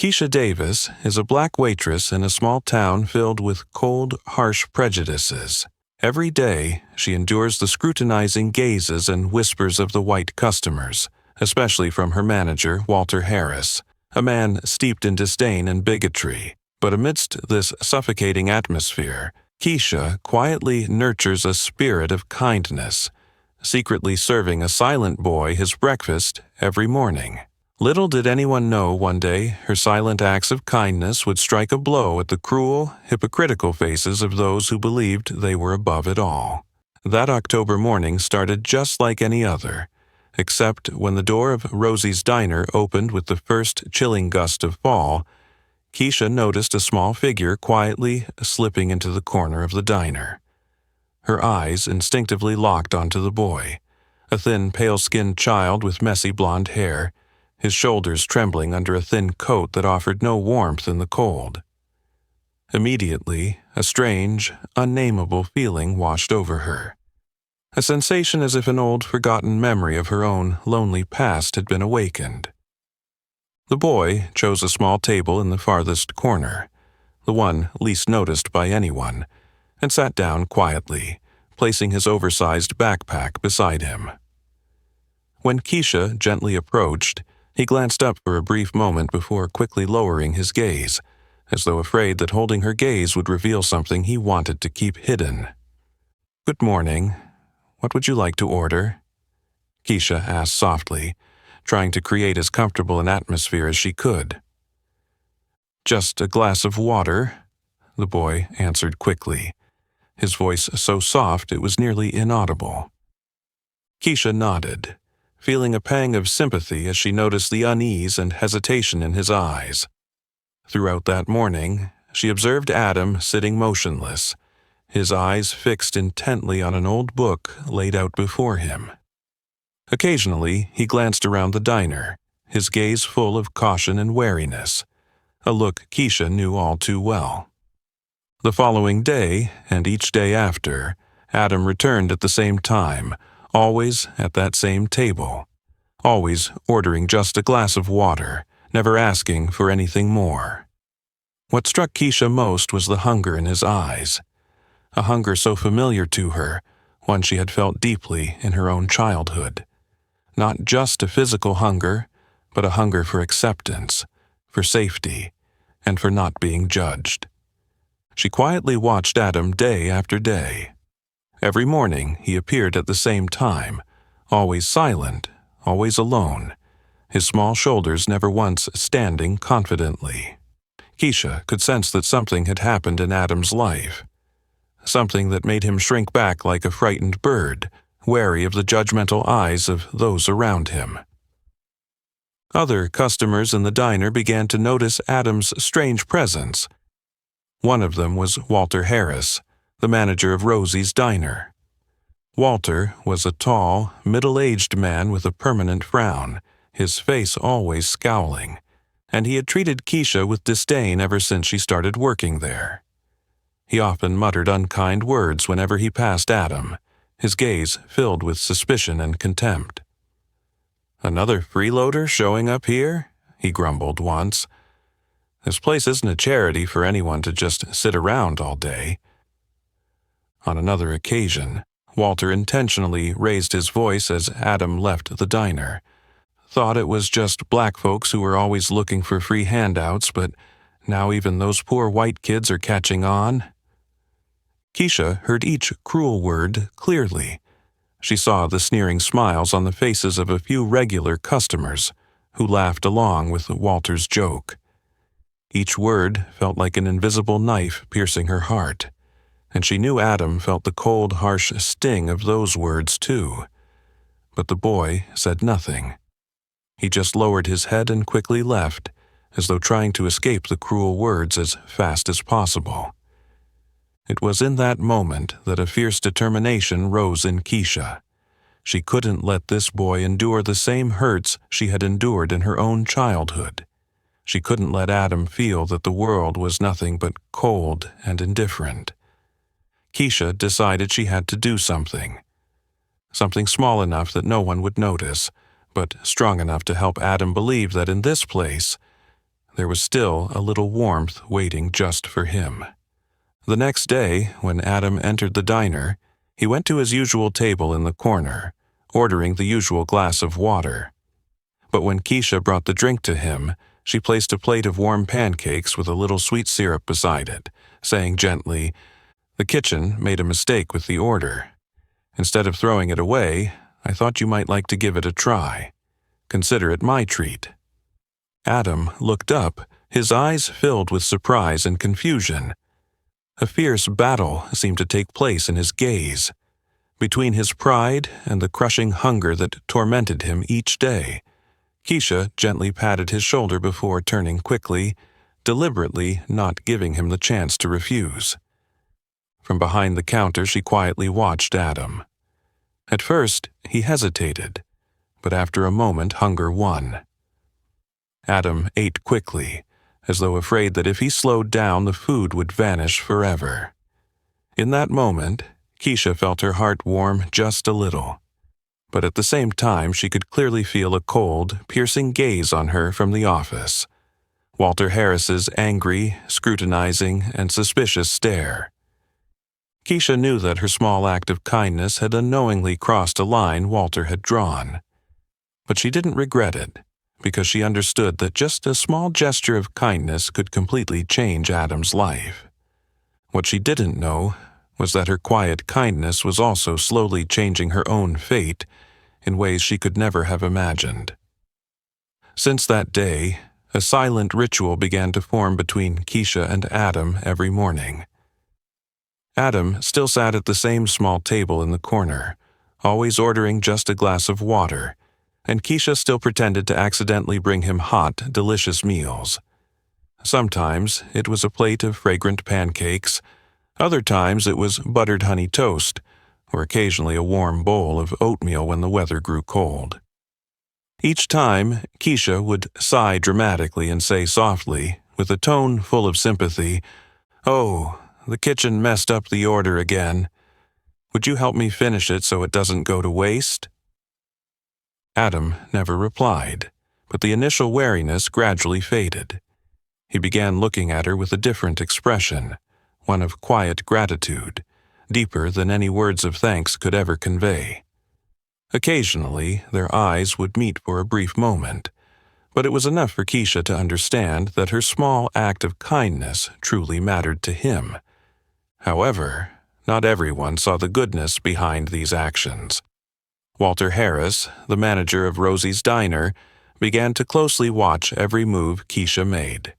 Keisha Davis is a black waitress in a small town filled with cold, harsh prejudices. Every day, she endures the scrutinizing gazes and whispers of the white customers, especially from her manager, Walter Harris, a man steeped in disdain and bigotry. But amidst this suffocating atmosphere, Keisha quietly nurtures a spirit of kindness, secretly serving a silent boy his breakfast every morning. Little did anyone know one day her silent acts of kindness would strike a blow at the cruel, hypocritical faces of those who believed they were above it all. That October morning started just like any other, except when the door of Rosie's diner opened with the first chilling gust of fall, Keisha noticed a small figure quietly slipping into the corner of the diner. Her eyes instinctively locked onto the boy, a thin, pale-skinned child with messy blonde hair, his shoulders trembling under a thin coat that offered no warmth in the cold. Immediately, a strange, unnameable feeling washed over her. A sensation as if an old, forgotten memory of her own lonely past had been awakened. The boy chose a small table in the farthest corner, the one least noticed by anyone, and sat down quietly, placing his oversized backpack beside him. When Keisha gently approached, he glanced up for a brief moment before quickly lowering his gaze, as though afraid that holding her gaze would reveal something he wanted to keep hidden. "Good morning. What would you like to order?" Keisha asked softly, trying to create as comfortable an atmosphere as she could. "Just a glass of water," the boy answered quickly, his voice so soft it was nearly inaudible. Keisha nodded, feeling a pang of sympathy as she noticed the unease and hesitation in his eyes. Throughout that morning, she observed Adam sitting motionless, his eyes fixed intently on an old book laid out before him. Occasionally, he glanced around the diner, his gaze full of caution and wariness, a look Keisha knew all too well. The following day, and each day after, Adam returned at the same time, always at that same table, always ordering just a glass of water, never asking for anything more. What struck Keisha most was the hunger in his eyes, a hunger so familiar to her, one she had felt deeply in her own childhood. Not just a physical hunger, but a hunger for acceptance, for safety, and for not being judged. She quietly watched Adam day after day. Every morning he appeared at the same time, always silent, always alone, his small shoulders never once standing confidently. Keisha could sense that something had happened in Adam's life, something that made him shrink back like a frightened bird, wary of the judgmental eyes of those around him. Other customers in the diner began to notice Adam's strange presence. One of them was Walter Harris, the manager of Rosie's diner. Walter was a tall, middle-aged man with a permanent frown, his face always scowling, and he had treated Keisha with disdain ever since she started working there. He often muttered unkind words whenever he passed Adam, his gaze filled with suspicion and contempt. "Another freeloader showing up here?" he grumbled once. "This place isn't a charity for anyone to just sit around all day." On another occasion, Walter intentionally raised his voice as Adam left the diner. Thought it was just black folks who were always looking for free handouts, but now even those poor white kids are catching on. Keisha heard each cruel word clearly. She saw the sneering smiles on the faces of a few regular customers who laughed along with Walter's joke. Each word felt like an invisible knife piercing her heart, and she knew Adam felt the cold, harsh sting of those words too. But the boy said nothing. He just lowered his head and quickly left, as though trying to escape the cruel words as fast as possible. It was in that moment that a fierce determination rose in Keisha. She couldn't let this boy endure the same hurts she had endured in her own childhood. She couldn't let Adam feel that the world was nothing but cold and indifferent. Keisha decided she had to do something. Something small enough that no one would notice, but strong enough to help Adam believe that in this place, there was still a little warmth waiting just for him. The next day, when Adam entered the diner, he went to his usual table in the corner, ordering the usual glass of water. But when Keisha brought the drink to him, she placed a plate of warm pancakes with a little sweet syrup beside it, saying gently, "The kitchen made a mistake with the order. Instead of throwing it away, I thought you might like to give it a try. Consider it my treat." Adam looked up, his eyes filled with surprise and confusion. A fierce battle seemed to take place in his gaze, between his pride and the crushing hunger that tormented him each day. Keisha gently patted his shoulder before turning quickly, deliberately not giving him the chance to refuse. From behind the counter, she quietly watched Adam. At first, he hesitated, but after a moment, hunger won. Adam ate quickly, as though afraid that if he slowed down, the food would vanish forever. In that moment, Keisha felt her heart warm just a little, but at the same time she could clearly feel a cold, piercing gaze on her from the office. Walter Harris's angry, scrutinizing, and suspicious stare. Keisha knew that her small act of kindness had unknowingly crossed a line Walter had drawn. But she didn't regret it, because she understood that just a small gesture of kindness could completely change Adam's life. What she didn't know was that her quiet kindness was also slowly changing her own fate in ways she could never have imagined. Since that day, a silent ritual began to form between Keisha and Adam every morning. Adam still sat at the same small table in the corner, always ordering just a glass of water, and Keisha still pretended to accidentally bring him hot, delicious meals. Sometimes it was a plate of fragrant pancakes, other times it was buttered honey toast, or occasionally a warm bowl of oatmeal when the weather grew cold. Each time, Keisha would sigh dramatically and say softly, with a tone full of sympathy, "Oh, the kitchen messed up the order again. Would you help me finish it so it doesn't go to waste?" Adam never replied, but the initial wariness gradually faded. He began looking at her with a different expression, one of quiet gratitude, deeper than any words of thanks could ever convey. Occasionally, their eyes would meet for a brief moment, but it was enough for Keisha to understand that her small act of kindness truly mattered to him. However, not everyone saw the goodness behind these actions. Walter Harris, the manager of Rosie's Diner, began to closely watch every move Keisha made.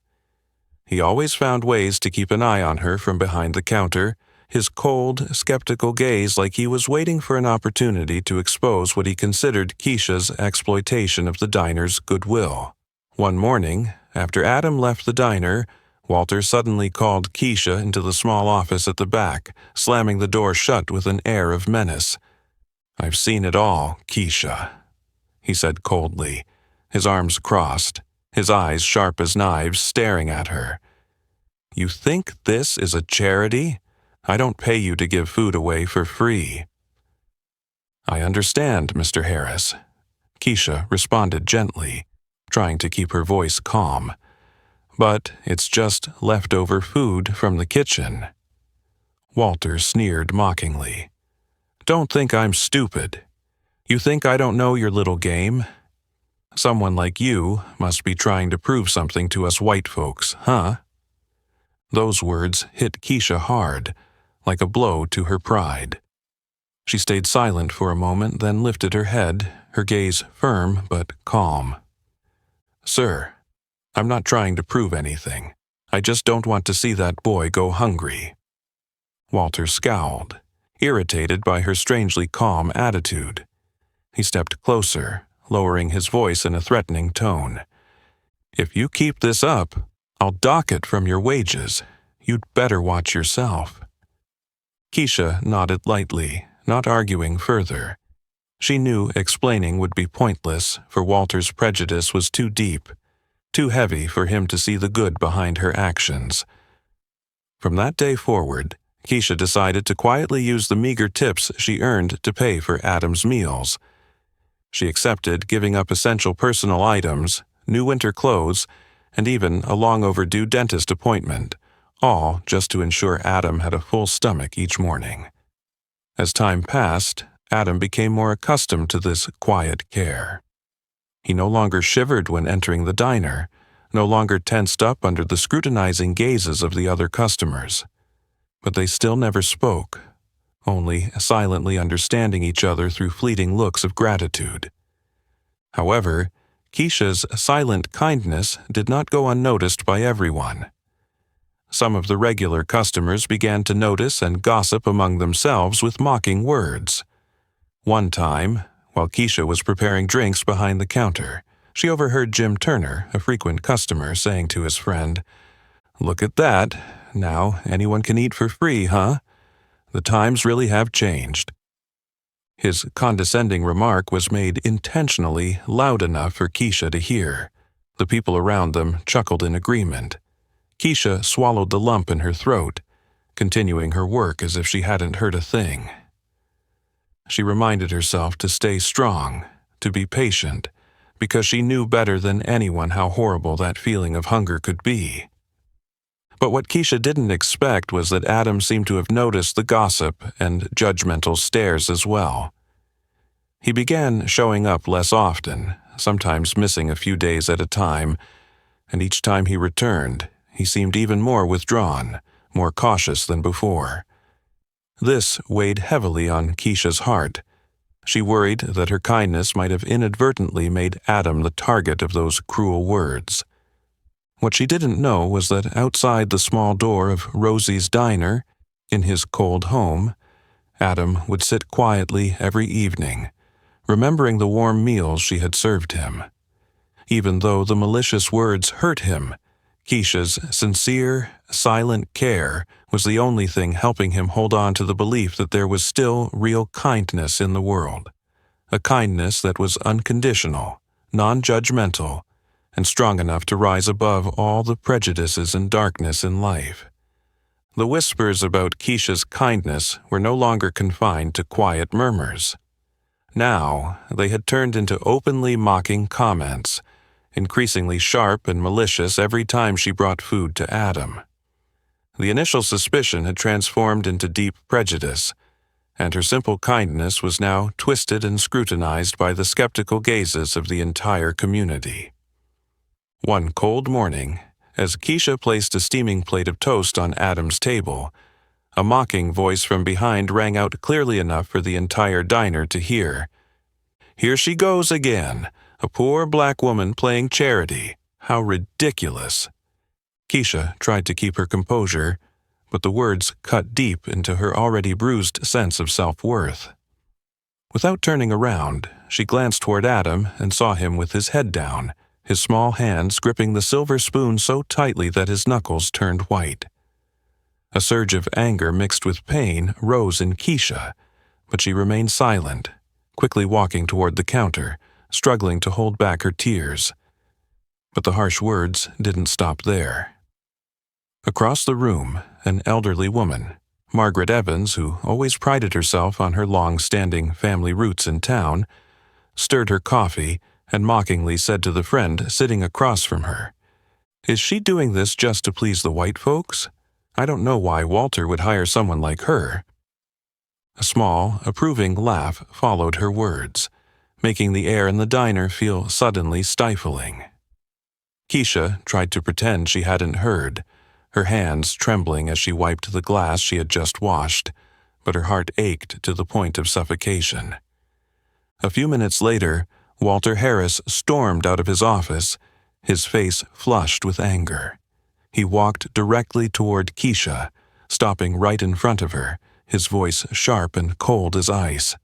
He always found ways to keep an eye on her from behind the counter, his cold, skeptical gaze like he was waiting for an opportunity to expose what he considered Keisha's exploitation of the diner's goodwill. One morning, after Adam left the diner, Walter suddenly called Keisha into the small office at the back, slamming the door shut with an air of menace. "I've seen it all, Keisha," he said coldly, his arms crossed, his eyes sharp as knives staring at her. "You think this is a charity? I don't pay you to give food away for free." "I understand, Mr. Harris," Keisha responded gently, trying to keep her voice calm. "But it's just leftover food from the kitchen." Walter sneered mockingly. "Don't think I'm stupid. You think I don't know your little game? Someone like you must be trying to prove something to us white folks, huh?" Those words hit Keisha hard, like a blow to her pride. She stayed silent for a moment, then lifted her head, her gaze firm but calm. "Sir, I'm not trying to prove anything. I just don't want to see that boy go hungry." Walter scowled, irritated by her strangely calm attitude. He stepped closer, lowering his voice in a threatening tone. "If you keep this up, I'll dock it from your wages. You'd better watch yourself." Keisha nodded lightly, not arguing further. She knew explaining would be pointless, for Walter's prejudice was too deep, too heavy for him to see the good behind her actions. From that day forward, Keisha decided to quietly use the meager tips she earned to pay for Adam's meals. She accepted giving up essential personal items, new winter clothes, and even a long-overdue dentist appointment, all just to ensure Adam had a full stomach each morning. As time passed, Adam became more accustomed to this quiet care. He no longer shivered when entering the diner, no longer tensed up under the scrutinizing gazes of the other customers. But they still never spoke, only silently understanding each other through fleeting looks of gratitude. However, Keisha's silent kindness did not go unnoticed by everyone. Some of the regular customers began to notice and gossip among themselves with mocking words. One time, while Keisha was preparing drinks behind the counter, she overheard Jim Turner, a frequent customer, saying to his friend, "Look at that. Now anyone can eat for free, huh? The times really have changed." His condescending remark was made intentionally loud enough for Keisha to hear. The people around them chuckled in agreement. Keisha swallowed the lump in her throat, continuing her work as if she hadn't heard a thing. She reminded herself to stay strong, to be patient, because she knew better than anyone how horrible that feeling of hunger could be. But what Keisha didn't expect was that Adam seemed to have noticed the gossip and judgmental stares as well. He began showing up less often, sometimes missing a few days at a time, and each time he returned, he seemed even more withdrawn, more cautious than before. This weighed heavily on Keisha's heart. She worried that her kindness might have inadvertently made Adam the target of those cruel words. What she didn't know was that outside the small door of Rosie's diner, in his cold home, Adam would sit quietly every evening, remembering the warm meals she had served him. Even though the malicious words hurt him, Keisha's sincere, silent care was the only thing helping him hold on to the belief that there was still real kindness in the world, a kindness that was unconditional, non-judgmental, and strong enough to rise above all the prejudices and darkness in life. The whispers about Keisha's kindness were no longer confined to quiet murmurs. Now, they had turned into openly mocking comments, increasingly sharp and malicious every time she brought food to Adam. The initial suspicion had transformed into deep prejudice, and her simple kindness was now twisted and scrutinized by the skeptical gazes of the entire community. One cold morning, as Keisha placed a steaming plate of toast on Adam's table, a mocking voice from behind rang out clearly enough for the entire diner to hear. "Here she goes again, a poor black woman playing charity. How ridiculous." Keisha tried to keep her composure, but the words cut deep into her already bruised sense of self-worth. Without turning around, she glanced toward Adam and saw him with his head down, his small hands gripping the silver spoon so tightly that his knuckles turned white. A surge of anger mixed with pain rose in Keisha, but she remained silent, quickly walking toward the counter, struggling to hold back her tears. But the harsh words didn't stop there. Across the room, an elderly woman, Margaret Evans, who always prided herself on her long-standing family roots in town, stirred her coffee and mockingly said to the friend sitting across from her, "Is she doing this just to please the white folks? I don't know why Walter would hire someone like her." A small, approving laugh followed her words, making the air in the diner feel suddenly stifling. Keisha tried to pretend she hadn't heard, her hands trembling as she wiped the glass she had just washed, but her heart ached to the point of suffocation. A few minutes later, Walter Harris stormed out of his office, his face flushed with anger. He walked directly toward Keisha, stopping right in front of her, his voice sharp and cold as ice.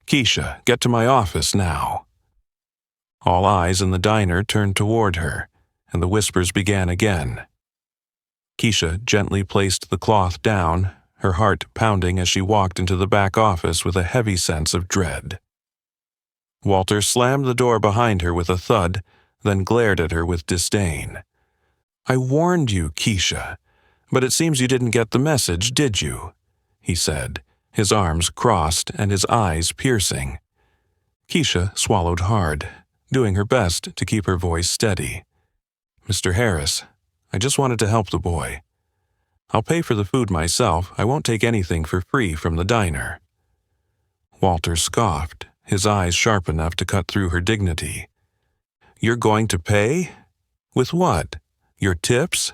"Keisha, get to my office now." All eyes in the diner turned toward her, and the whispers began again. Keisha gently placed the cloth down, her heart pounding as she walked into the back office with a heavy sense of dread. Walter slammed the door behind her with a thud, then glared at her with disdain. "I warned you, Keisha, but it seems you didn't get the message, did you?" he said, his arms crossed and his eyes piercing. Keisha swallowed hard, doing her best to keep her voice steady. Mr. Harris, I just wanted to help the boy. I'll pay for the food myself. I won't take anything for free from the diner." Walter scoffed, his eyes sharp enough to cut through her dignity. "You're going to pay? With what? Your tips?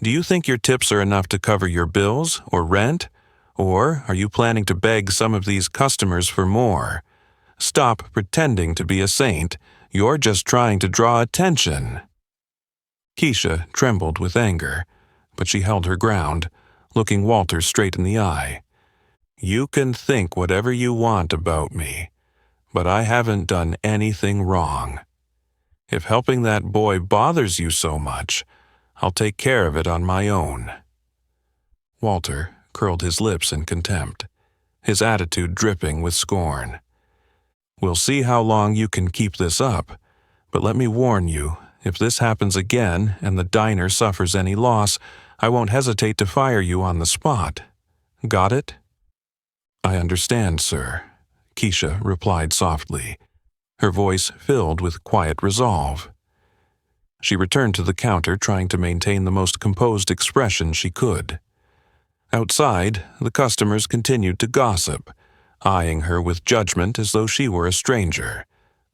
Do you think your tips are enough to cover your bills or rent? Or are you planning to beg some of these customers for more? Stop pretending to be a saint. You're just trying to draw attention." Keisha trembled with anger, but she held her ground, looking Walter straight in the eye. "You can think whatever you want about me, but I haven't done anything wrong. If helping that boy bothers you so much, I'll take care of it on my own." Walter curled his lips in contempt, his attitude dripping with scorn. "We'll see how long you can keep this up, but let me warn you, if this happens again and the diner suffers any loss, I won't hesitate to fire you on the spot. Got it?" "I understand, sir," Keisha replied softly, her voice filled with quiet resolve. She returned to the counter, trying to maintain the most composed expression she could. Outside, the customers continued to gossip, eyeing her with judgment as though she were a stranger,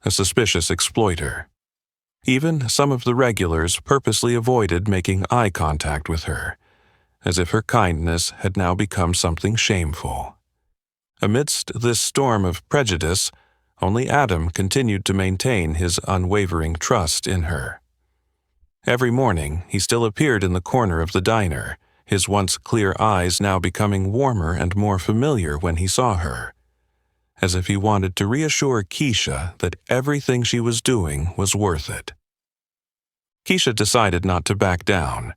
a suspicious exploiter. Even some of the regulars purposely avoided making eye contact with her, as if her kindness had now become something shameful. Amidst this storm of prejudice, only Adam continued to maintain his unwavering trust in her. Every morning, he still appeared in the corner of the diner, his once clear eyes now becoming warmer and more familiar when he saw her, as if he wanted to reassure Keisha that everything she was doing was worth it. Keisha decided not to back down.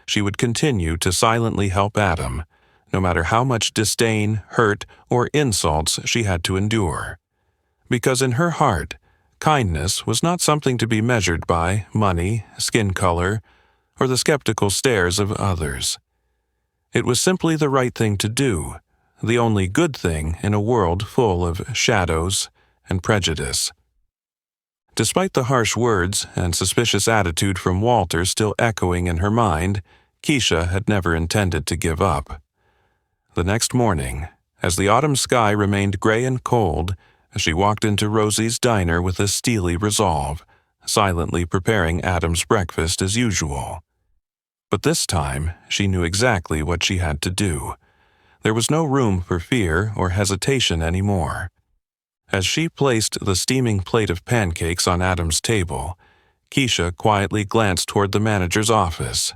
She would continue to silently help Adam, no matter how much disdain, hurt, or insults she had to endure. Because in her heart, kindness was not something to be measured by money, skin color, or the skeptical stares of others. It was simply the right thing to do, the only good thing in a world full of shadows and prejudice. Despite the harsh words and suspicious attitude from Walter still echoing in her mind, Keisha had never intended to give up. The next morning, as the autumn sky remained gray and cold, she walked into Rosie's diner with a steely resolve, silently preparing Adam's breakfast as usual. But this time, she knew exactly what she had to do. There was no room for fear or hesitation anymore. As she placed the steaming plate of pancakes on Adam's table, Keisha quietly glanced toward the manager's office.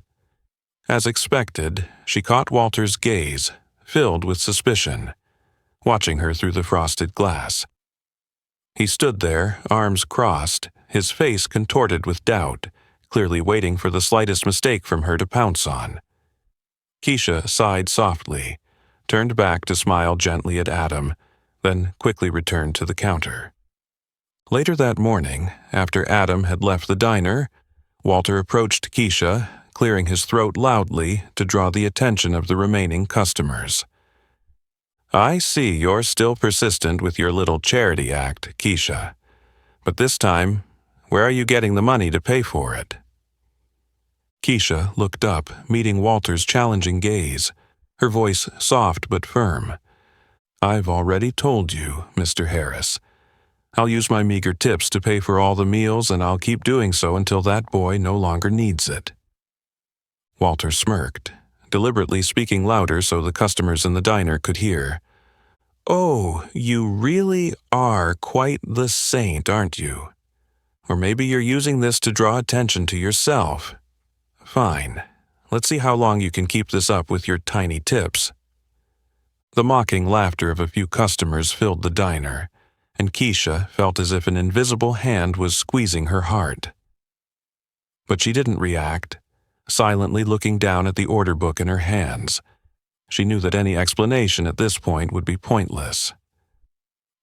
As expected, she caught Walter's gaze, filled with suspicion, watching her through the frosted glass. He stood there, arms crossed, his face contorted with doubt, clearly waiting for the slightest mistake from her to pounce on. Keisha sighed softly, turned back to smile gently at Adam, then quickly returned to the counter. Later that morning, after Adam had left the diner, Walter approached Keisha, clearing his throat loudly to draw the attention of the remaining customers. "I see you're still persistent with your little charity act, Keisha. But this time, where are you getting the money to pay for it?" Keisha looked up, meeting Walter's challenging gaze, her voice soft but firm. "I've already told you, Mr. Harris. I'll use my meager tips to pay for all the meals, and I'll keep doing so until that boy no longer needs it." Walter smirked, deliberately speaking louder so the customers in the diner could hear. "Oh, you really are quite the saint, aren't you? Or maybe you're using this to draw attention to yourself. Fine. Let's see how long you can keep this up with your tiny tips." The mocking laughter of a few customers filled the diner, and Keisha felt as if an invisible hand was squeezing her heart. But she didn't react, silently looking down at the order book in her hands. She knew that any explanation at this point would be pointless.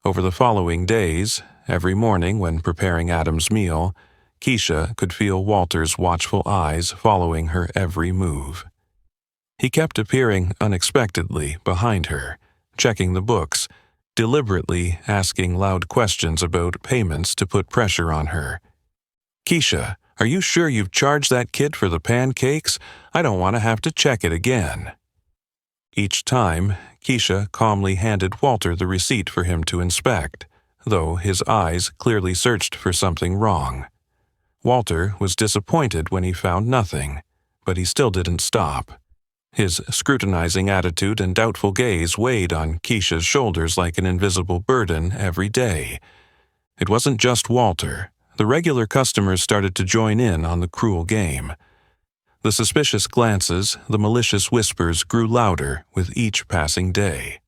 Over the following days, every morning when preparing Adam's meal, Keisha could feel Walter's watchful eyes following her every move. He kept appearing unexpectedly behind her, checking the books, deliberately asking loud questions about payments to put pressure on her. Keisha, Are you sure you've charged that kid for the pancakes? I don't want to have to check it again." Each time, Keisha calmly handed Walter the receipt for him to inspect, though his eyes clearly searched for something wrong. Walter was disappointed when he found nothing, but he still didn't stop. His scrutinizing attitude and doubtful gaze weighed on Keisha's shoulders like an invisible burden every day. It wasn't just Walter. The regular customers started to join in on the cruel game. The suspicious glances, the malicious whispers grew louder with each passing day.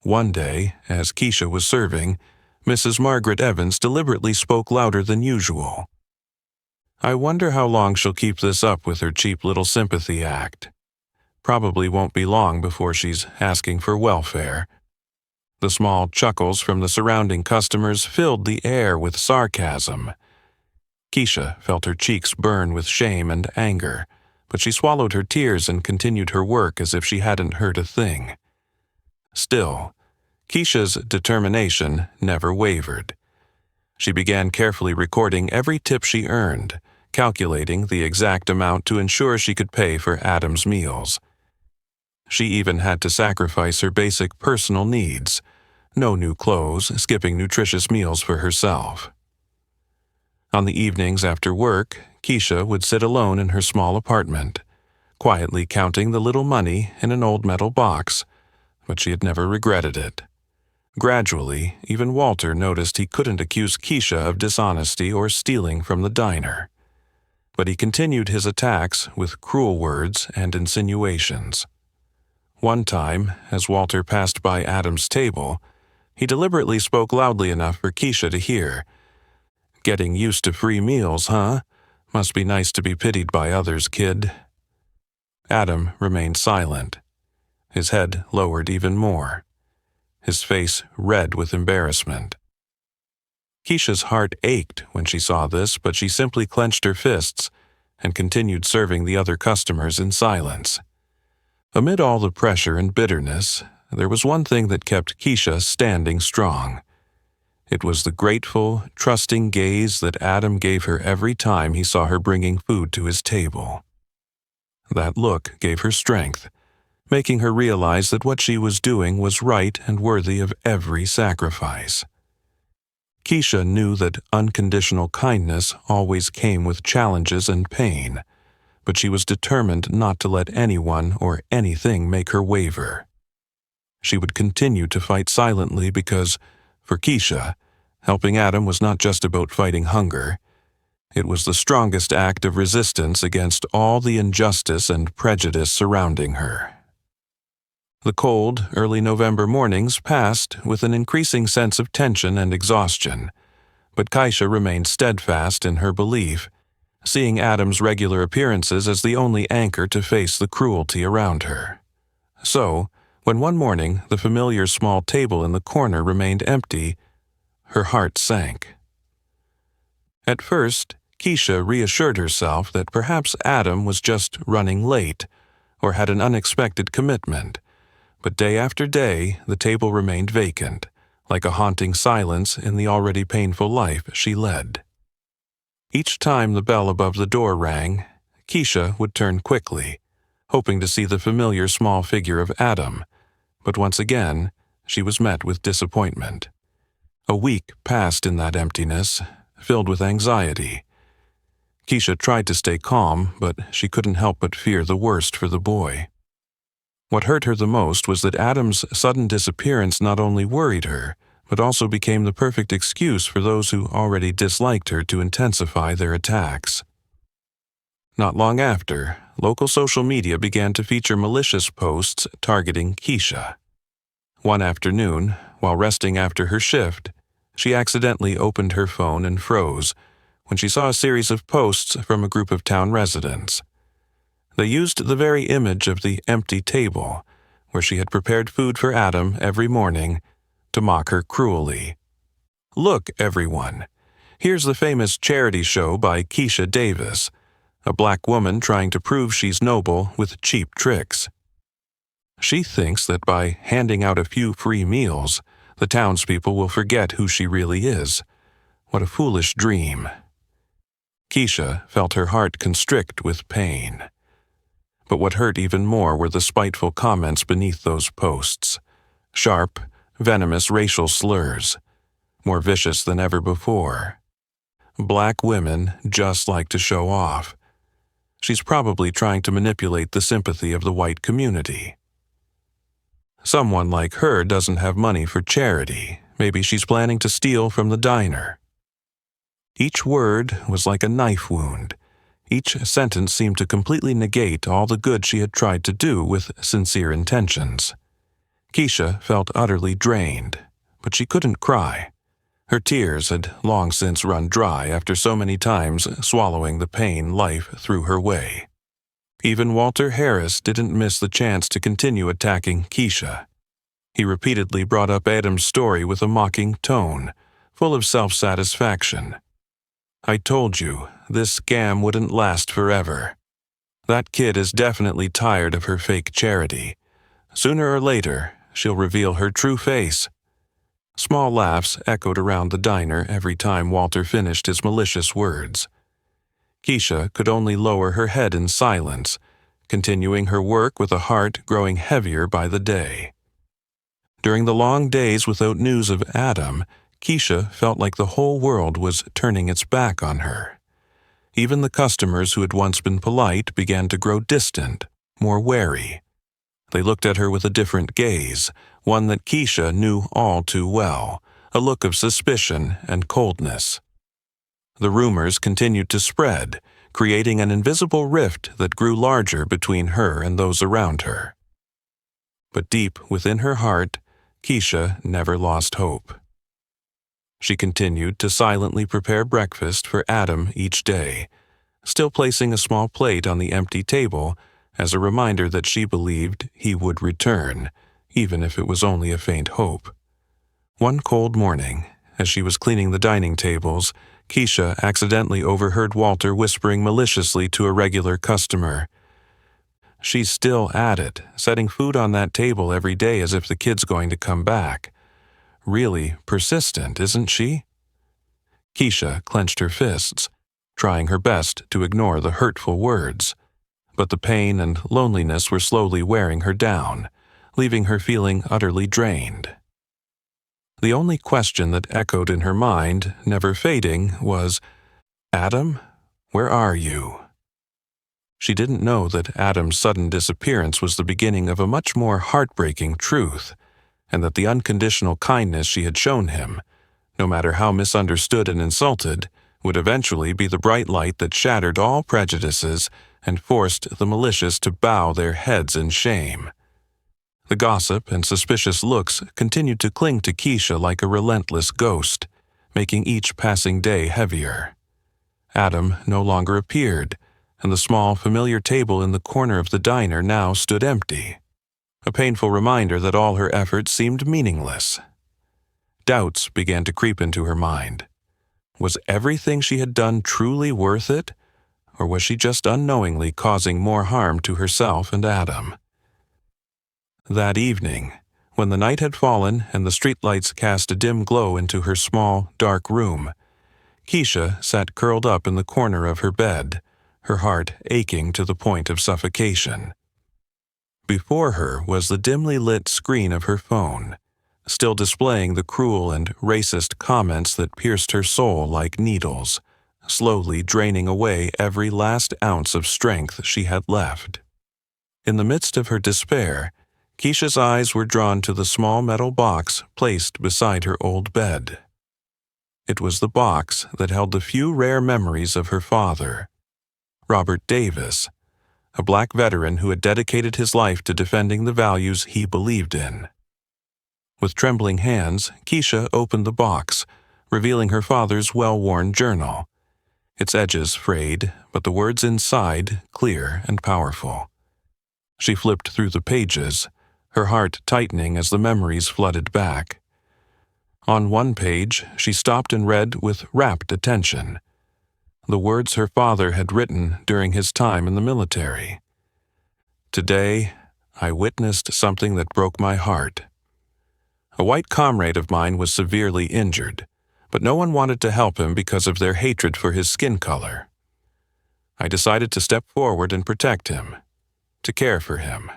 One day, as Keisha was serving, Mrs. Margaret Evans deliberately spoke louder than usual. "I wonder how long she'll keep this up with her cheap little sympathy act. Probably won't be long before she's asking for welfare." The small chuckles from the surrounding customers filled the air with sarcasm. Keisha felt her cheeks burn with shame and anger, but she swallowed her tears and continued her work as if she hadn't heard a thing. Still, Keisha's determination never wavered. She began carefully recording every tip she earned, calculating the exact amount to ensure she could pay for Adam's meals. She even had to sacrifice her basic personal needs: no new clothes, skipping nutritious meals for herself. On the evenings after work, Keisha would sit alone in her small apartment, quietly counting the little money in an old metal box, but she had never regretted it. Gradually, even Walter noticed he couldn't accuse Keisha of dishonesty or stealing from the diner. But he continued his attacks with cruel words and insinuations. One time, as Walter passed by Adam's table, he deliberately spoke loudly enough for Keisha to hear. "Getting used to free meals, huh? Must be nice to be pitied by others, kid." Adam remained silent, his head lowered even more, his face red with embarrassment. Keisha's heart ached when she saw this, but she simply clenched her fists and continued serving the other customers in silence. Amid all the pressure and bitterness, there was one thing that kept Keisha standing strong. It was the grateful, trusting gaze that Adam gave her every time he saw her bringing food to his table. That look gave her strength, making her realize that what she was doing was right and worthy of every sacrifice. Keisha knew that unconditional kindness always came with challenges and pain, but she was determined not to let anyone or anything make her waver. She would continue to fight silently because, for Keisha, helping Adam was not just about fighting hunger. It was the strongest act of resistance against all the injustice and prejudice surrounding her. The cold, early November mornings passed with an increasing sense of tension and exhaustion, but Keisha remained steadfast in her belief, seeing Adam's regular appearances as the only anchor to face the cruelty around her. So, when one morning the familiar small table in the corner remained empty, her heart sank. At first, Keisha reassured herself that perhaps Adam was just running late or had an unexpected commitment, but day after day the table remained vacant, like a haunting silence in the already painful life she led. Each time the bell above the door rang, Keisha would turn quickly, hoping to see the familiar small figure of Adam, but once again she was met with disappointment. A week passed in that emptiness, filled with anxiety. Keisha tried to stay calm, but she couldn't help but fear the worst for the boy. What hurt her the most was that Adam's sudden disappearance not only worried her, but also became the perfect excuse for those who already disliked her to intensify their attacks. Not long after, local social media began to feature malicious posts targeting Keisha. One afternoon, while resting after her shift, she accidentally opened her phone and froze when she saw a series of posts from a group of town residents. They used the very image of the empty table, where she had prepared food for Adam every morning, to mock her cruelly. "Look, everyone, here's the famous charity show by Keisha Davis, a black woman trying to prove she's noble with cheap tricks. She thinks that by handing out a few free meals, the townspeople will forget who she really is. What a foolish dream." Keisha felt her heart constrict with pain. But what hurt even more were the spiteful comments beneath those posts. Sharp, venomous racial slurs, more vicious than ever before. Black women just like to show off. She's probably trying to manipulate the sympathy of the white community. Someone like her doesn't have money for charity. Maybe she's planning to steal from the diner. Each word was like a knife wound. Each sentence seemed to completely negate all the good she had tried to do with sincere intentions. Keisha felt utterly drained, but she couldn't cry. Her tears had long since run dry after so many times swallowing the pain life threw her way. Even Walter Harris didn't miss the chance to continue attacking Keisha. He repeatedly brought up Adam's story with a mocking tone, full of self-satisfaction. "I told you, this scam wouldn't last forever. That kid is definitely tired of her fake charity. Sooner or later, she'll reveal her true face." Small laughs echoed around the diner every time Walter finished his malicious words. Keisha could only lower her head in silence, continuing her work with a heart growing heavier by the day. During the long days without news of Adam, Keisha felt like the whole world was turning its back on her. Even the customers who had once been polite began to grow distant, more wary. They looked at her with a different gaze, one that Keisha knew all too well, a look of suspicion and coldness. The rumors continued to spread, creating an invisible rift that grew larger between her and those around her. But deep within her heart, Keisha never lost hope. She continued to silently prepare breakfast for Adam each day, still placing a small plate on the empty table as a reminder that she believed he would return, even if it was only a faint hope. One cold morning, as she was cleaning the dining tables, Keisha accidentally overheard Walter whispering maliciously to a regular customer. "She's still at it, setting food on that table every day as if the kid's going to come back. Really persistent, isn't she?" Keisha clenched her fists, trying her best to ignore the hurtful words. But the pain and loneliness were slowly wearing her down, leaving her feeling utterly drained. The only question that echoed in her mind, never fading, was, "Adam, where are you?" She didn't know that Adam's sudden disappearance was the beginning of a much more heartbreaking truth, and that the unconditional kindness she had shown him, no matter how misunderstood and insulted, would eventually be the bright light that shattered all prejudices and forced the malicious to bow their heads in shame. The gossip and suspicious looks continued to cling to Keisha like a relentless ghost, making each passing day heavier. Adam no longer appeared, and the small, familiar table in the corner of the diner now stood empty, a painful reminder that all her efforts seemed meaningless. Doubts began to creep into her mind. Was everything she had done truly worth it, or was she just unknowingly causing more harm to herself and Adam? That evening, when the night had fallen and the streetlights cast a dim glow into her small, dark room, Keisha sat curled up in the corner of her bed, her heart aching to the point of suffocation. Before her was the dimly lit screen of her phone, still displaying the cruel and racist comments that pierced her soul like needles, slowly draining away every last ounce of strength she had left. In the midst of her despair, Keisha's eyes were drawn to the small metal box placed beside her old bed. It was the box that held the few rare memories of her father, Robert Davis, a black veteran who had dedicated his life to defending the values he believed in. With trembling hands, Keisha opened the box, revealing her father's well-worn journal, its edges frayed, but the words inside clear and powerful. She flipped through the pages, her heart tightening as the memories flooded back. On one page, she stopped and read with rapt attention the words her father had written during his time in the military. "Today, I witnessed something that broke my heart. A white comrade of mine was severely injured, but no one wanted to help him because of their hatred for his skin color. I decided to step forward and protect him, to care for him.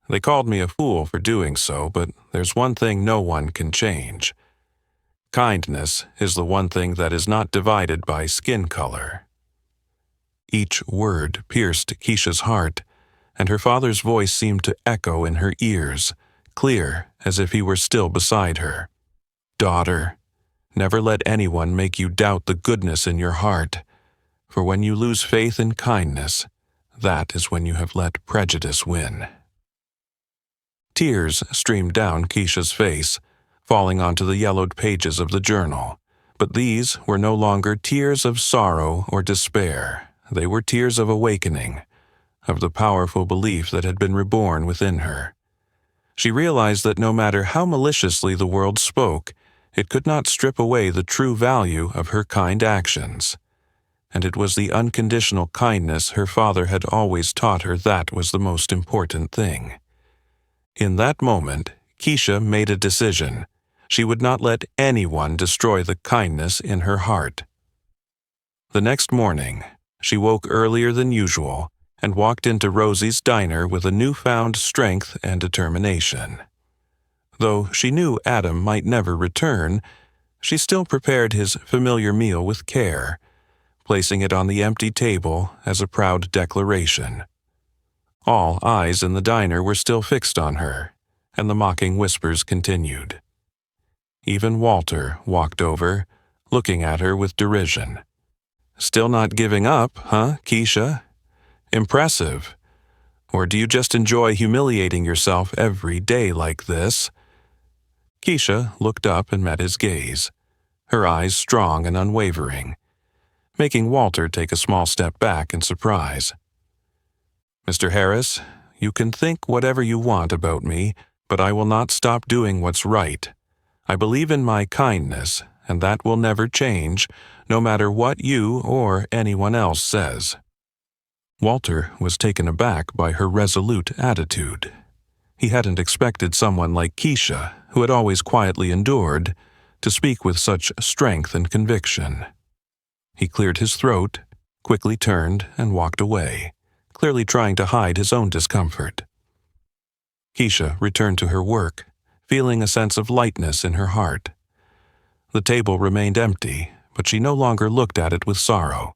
They called me a fool for doing so, but there's one thing no one can change. Kindness is the one thing that is not divided by skin color. Each word pierced Keisha's heart, and her father's voice seemed to echo in her ears, clear as if he were still beside her. Daughter, never let anyone make you doubt the goodness in your heart, for when you lose faith in kindness, that is when you have let prejudice win. Tears streamed down Keisha's face, falling onto the yellowed pages of the journal. But these were no longer tears of sorrow or despair. They were tears of awakening, of the powerful belief that had been reborn within her. She realized that no matter how maliciously the world spoke, it could not strip away the true value of her kind actions. And it was the unconditional kindness her father had always taught her that was the most important thing. In that moment, Keisha made a decision. She would not let anyone destroy the kindness in her heart. The next morning, she woke earlier than usual and walked into Rosie's diner with a newfound strength and determination. Though she knew Adam might never return, she still prepared his familiar meal with care, placing it on the empty table as a proud declaration. All eyes in the diner were still fixed on her, and the mocking whispers continued. Even Walter walked over, looking at her with derision. Still not giving up, huh, Keisha? Impressive. Or do you just enjoy humiliating yourself every day like this? Keisha looked up and met his gaze, her eyes strong and unwavering, making Walter take a small step back in surprise. Mr. Harris, you can think whatever you want about me, but I will not stop doing what's right. I believe in my kindness, and that will never change, no matter what you or anyone else says. Walter was taken aback by her resolute attitude. He hadn't expected someone like Keisha, who had always quietly endured, to speak with such strength and conviction. He cleared his throat, quickly turned, and walked away, clearly trying to hide his own discomfort. Keisha returned to her work, feeling a sense of lightness in her heart. The table remained empty, but she no longer looked at it with sorrow.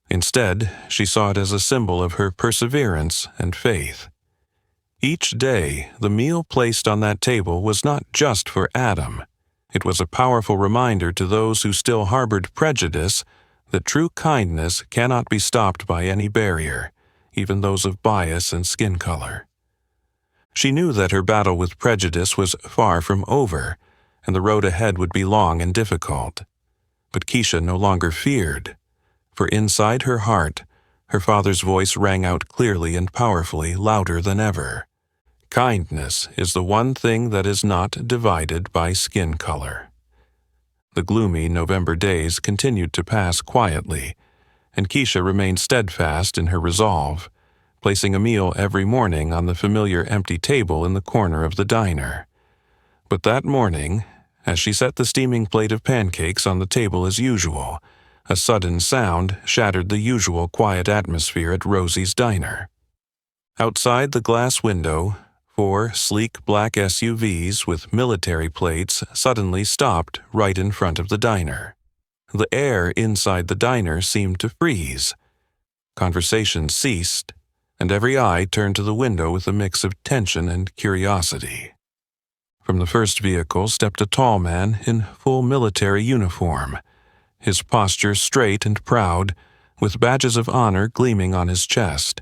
Instead, she saw it as a symbol of her perseverance and faith. Each day, the meal placed on that table was not just for Adam. It was a powerful reminder to those who still harbored prejudice that true kindness cannot be stopped by any barrier, even those of bias and skin color. She knew that her battle with prejudice was far from over, and the road ahead would be long and difficult. But Keisha no longer feared, for inside her heart, her father's voice rang out clearly and powerfully, louder than ever. Kindness is the one thing that is not divided by skin color. The gloomy November days continued to pass quietly, and Keisha remained steadfast in her resolve, placing a meal every morning on the familiar empty table in the corner of the diner. But that morning, as she set the steaming plate of pancakes on the table as usual, a sudden sound shattered the usual quiet atmosphere at Rosie's diner. Outside the glass window, 4 sleek black SUVs with military plates suddenly stopped right in front of the diner. The air inside the diner seemed to freeze. Conversation ceased, and every eye turned to the window with a mix of tension and curiosity. From the first vehicle stepped a tall man in full military uniform, his posture straight and proud, with badges of honor gleaming on his chest.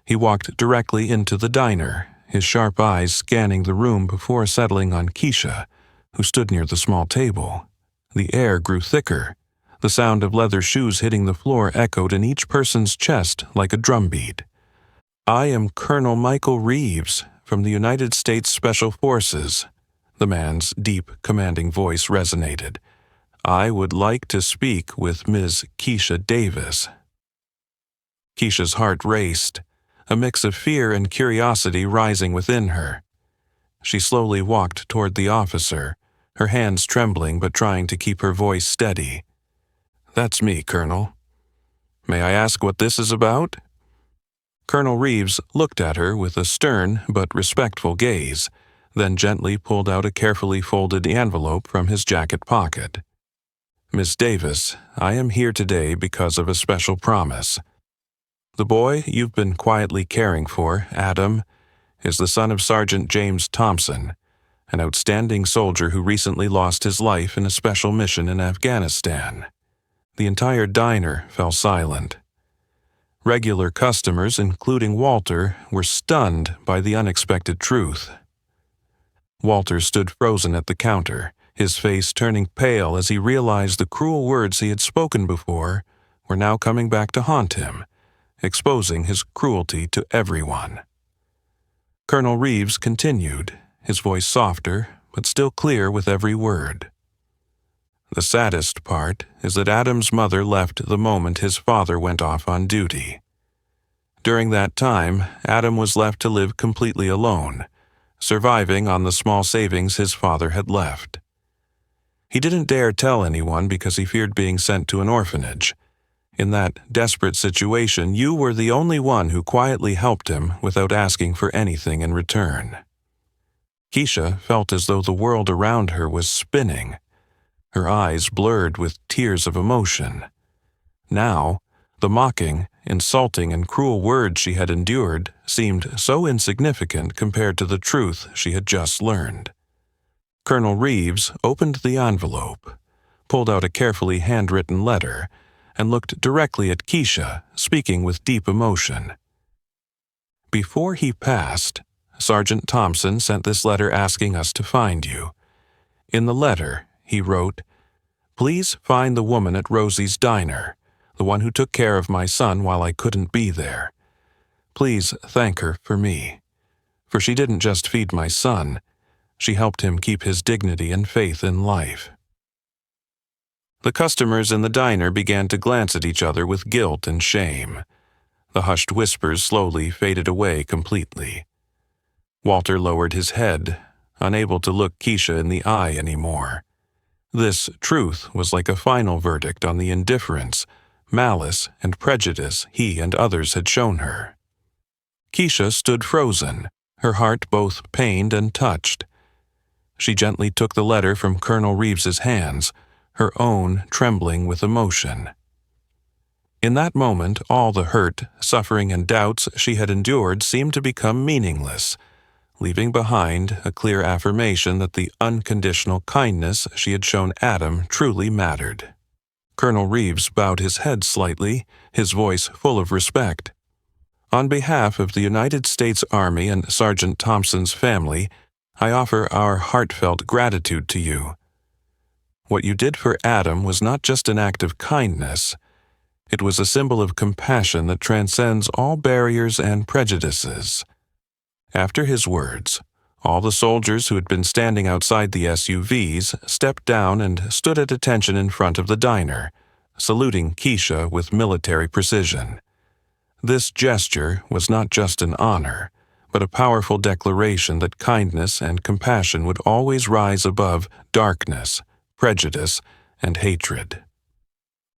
He walked directly into the diner, his sharp eyes scanning the room before settling on Keisha, who stood near the small table. The air grew thicker. The sound of leather shoes hitting the floor echoed in each person's chest like a drumbeat. "I am Colonel Michael Reeves from the United States Special Forces," the man's deep, commanding voice resonated. "I would like to speak with Ms. Keisha Davis." Keisha's heart raced, a mix of fear and curiosity rising within her. She slowly walked toward the officer, her hands trembling but trying to keep her voice steady. "That's me, Colonel." May I ask what this is about?" Colonel Reeves looked at her with a stern but respectful gaze, then gently pulled out a carefully folded envelope from his jacket pocket. "Miss Davis, I am here today because of a special promise. The boy you've been quietly caring for, Adam, is the son of Sergeant James Thompson, an outstanding soldier who recently lost his life in a special mission in Afghanistan." The entire diner fell silent. Regular customers, including Walter, were stunned by the unexpected truth. Walter stood frozen at the counter, his face turning pale as he realized the cruel words he had spoken before were now coming back to haunt him, exposing his cruelty to everyone. Colonel Reeves continued, his voice softer but still clear with every word. "The saddest part is that Adam's mother left the moment his father went off on duty. During that time, Adam was left to live completely alone, surviving on the small savings his father had left. He didn't dare tell anyone because he feared being sent to an orphanage. In that desperate situation, you were the only one who quietly helped him without asking for anything in return." Keisha felt as though the world around her was spinning, her eyes blurred with tears of emotion. Now, the mocking, insulting, and cruel words she had endured seemed so insignificant compared to the truth she had just learned. Colonel Reeves opened the envelope, pulled out a carefully handwritten letter, and looked directly at Keisha, speaking with deep emotion. "Before he passed, Sergeant Thompson sent this letter asking us to find you. In the letter, he wrote, 'Please find the woman at Rosie's diner, the one who took care of my son while I couldn't be there. Please thank her for me. For she didn't just feed my son, she helped him keep his dignity and faith in life.'" The customers in the diner began to glance at each other with guilt and shame. The hushed whispers slowly faded away completely. Walter lowered his head, unable to look Keisha in the eye anymore. This truth was like a final verdict on the indifference, malice, and prejudice he and others had shown her. Keisha stood frozen, her heart both pained and touched. She gently took the letter from Colonel Reeves's hands, her own trembling with emotion. In that moment, all the hurt, suffering, and doubts she had endured seemed to become meaningless, leaving behind a clear affirmation that the unconditional kindness she had shown Adam truly mattered. Colonel Reeves bowed his head slightly, his voice full of respect. "On behalf of the United States Army and Sergeant Thompson's family, I offer our heartfelt gratitude to you. What you did for Adam was not just an act of kindness. It was a symbol of compassion that transcends all barriers and prejudices." After his words, all the soldiers who had been standing outside the SUVs stepped down and stood at attention in front of the diner, saluting Keisha with military precision. This gesture was not just an honor, but a powerful declaration that kindness and compassion would always rise above darkness, prejudice, and hatred.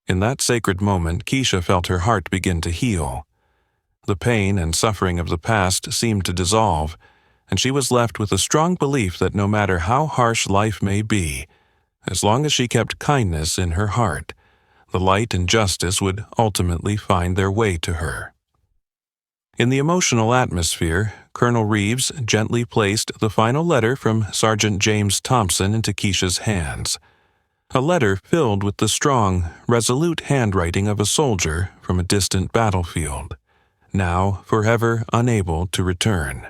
In that sacred moment, Keisha felt her heart begin to heal. The pain and suffering of the past seemed to dissolve, and she was left with a strong belief that no matter how harsh life may be, as long as she kept kindness in her heart, the light and justice would ultimately find their way to her. In the emotional atmosphere, Colonel Reeves gently placed the final letter from Sergeant James Thompson into Keisha's hands, a letter filled with the strong, resolute handwriting of a soldier from a distant battlefield, now forever unable to return.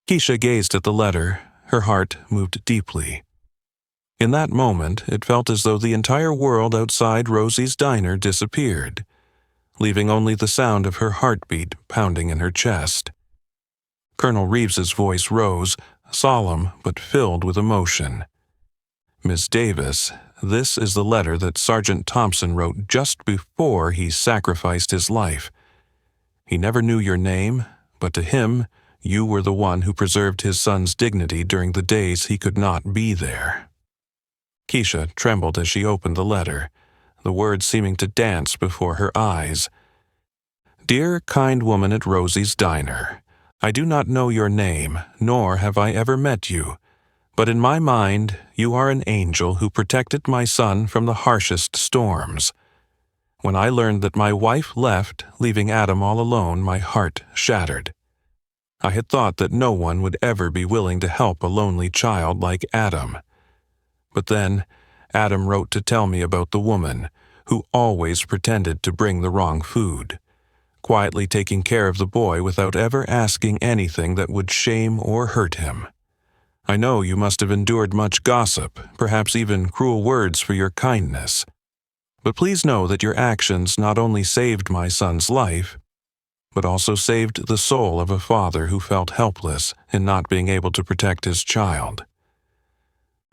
Keisha gazed at the letter, her heart moved deeply. In that moment, it felt as though the entire world outside Rosie's diner disappeared, leaving only the sound of her heartbeat pounding in her chest. Colonel Reeves's voice rose, solemn but filled with emotion. "Miss Davis, this is the letter that Sergeant Thompson wrote just before he sacrificed his life. He never knew your name, but to him, you were the one who preserved his son's dignity during the days he could not be there." Keisha trembled as she opened the letter, the words seeming to dance before her eyes. "Dear kind woman at Rosie's Diner, I do not know your name, nor have I ever met you, but in my mind you are an angel who protected my son from the harshest storms. When I learned that my wife left, leaving Adam all alone, my heart shattered. I had thought that no one would ever be willing to help a lonely child like Adam. But then, Adam wrote to tell me about the woman who always pretended to bring the wrong food, quietly taking care of the boy without ever asking anything that would shame or hurt him. I know you must have endured much gossip, perhaps even cruel words for your kindness. But please know that your actions not only saved my son's life, but also saved the soul of a father who felt helpless in not being able to protect his child.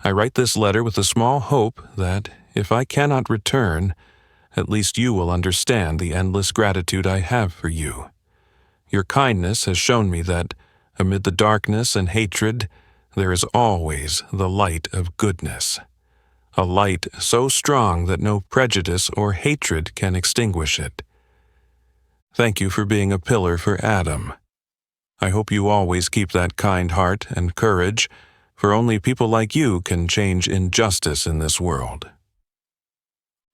I write this letter with a small hope that, if I cannot return, at least you will understand the endless gratitude I have for you. Your kindness has shown me that, amid the darkness and hatred, there is always the light of goodness. A light so strong that no prejudice or hatred can extinguish it. Thank you for being a pillar for Adam. I hope you always keep that kind heart and courage, for only people like you can change injustice in this world.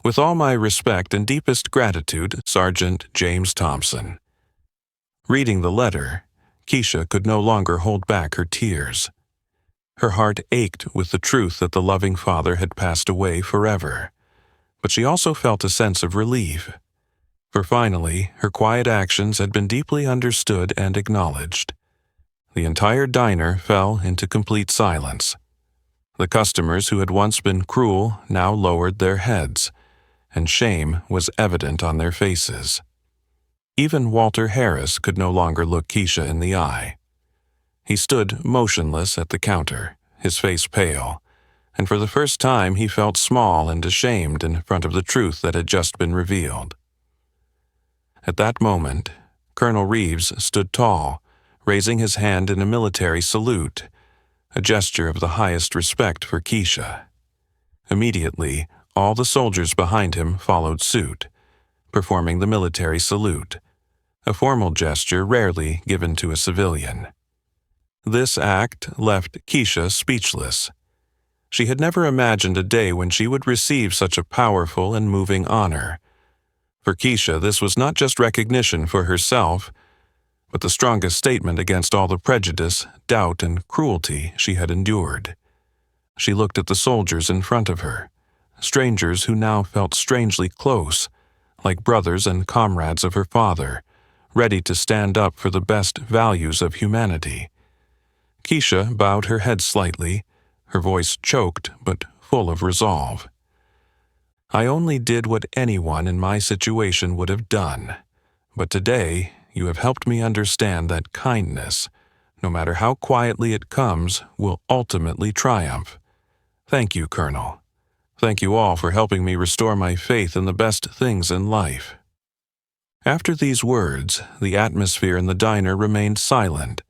With all my respect and deepest gratitude, Sergeant James Thompson." Reading the letter, Keisha could no longer hold back her tears. Her heart ached with the truth that the loving father had passed away forever, but she also felt a sense of relief. For finally, her quiet actions had been deeply understood and acknowledged. The entire diner fell into complete silence. The customers who had once been cruel now lowered their heads, and shame was evident on their faces. Even Walter Harris could no longer look Keisha in the eye. He stood motionless at the counter, his face pale, and for the first time he felt small and ashamed in front of the truth that had just been revealed. At that moment, Colonel Reeves stood tall, raising his hand in a military salute, a gesture of the highest respect for Keisha. Immediately, all the soldiers behind him followed suit, performing the military salute, a formal gesture rarely given to a civilian. This act left Keisha speechless. She had never imagined a day when she would receive such a powerful and moving honor. For Keisha, this was not just recognition for herself, but the strongest statement against all the prejudice, doubt, and cruelty she had endured. She looked at the soldiers in front of her, strangers who now felt strangely close, like brothers and comrades of her father, ready to stand up for the best values of humanity. Keisha bowed her head slightly, her voice choked but full of resolve. "I only did what anyone in my situation would have done, but today you have helped me understand that kindness, no matter how quietly it comes, will ultimately triumph. Thank you, Colonel. Thank you all for helping me restore my faith in the best things in life." After these words, the atmosphere in the diner remained silent.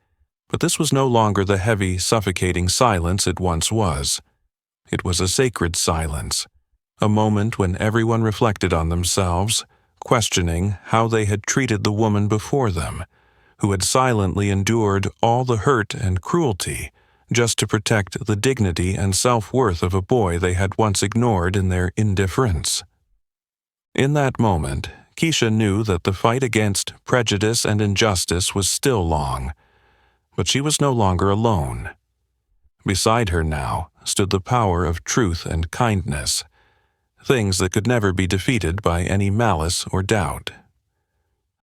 But this was no longer the heavy, suffocating silence it once was. It was a sacred silence, a moment when everyone reflected on themselves, questioning how they had treated the woman before them, who had silently endured all the hurt and cruelty just to protect the dignity and self-worth of a boy they had once ignored in their indifference. In that moment, Keisha knew that the fight against prejudice and injustice was still long, but she was no longer alone. Beside her now stood the power of truth and kindness, things that could never be defeated by any malice or doubt.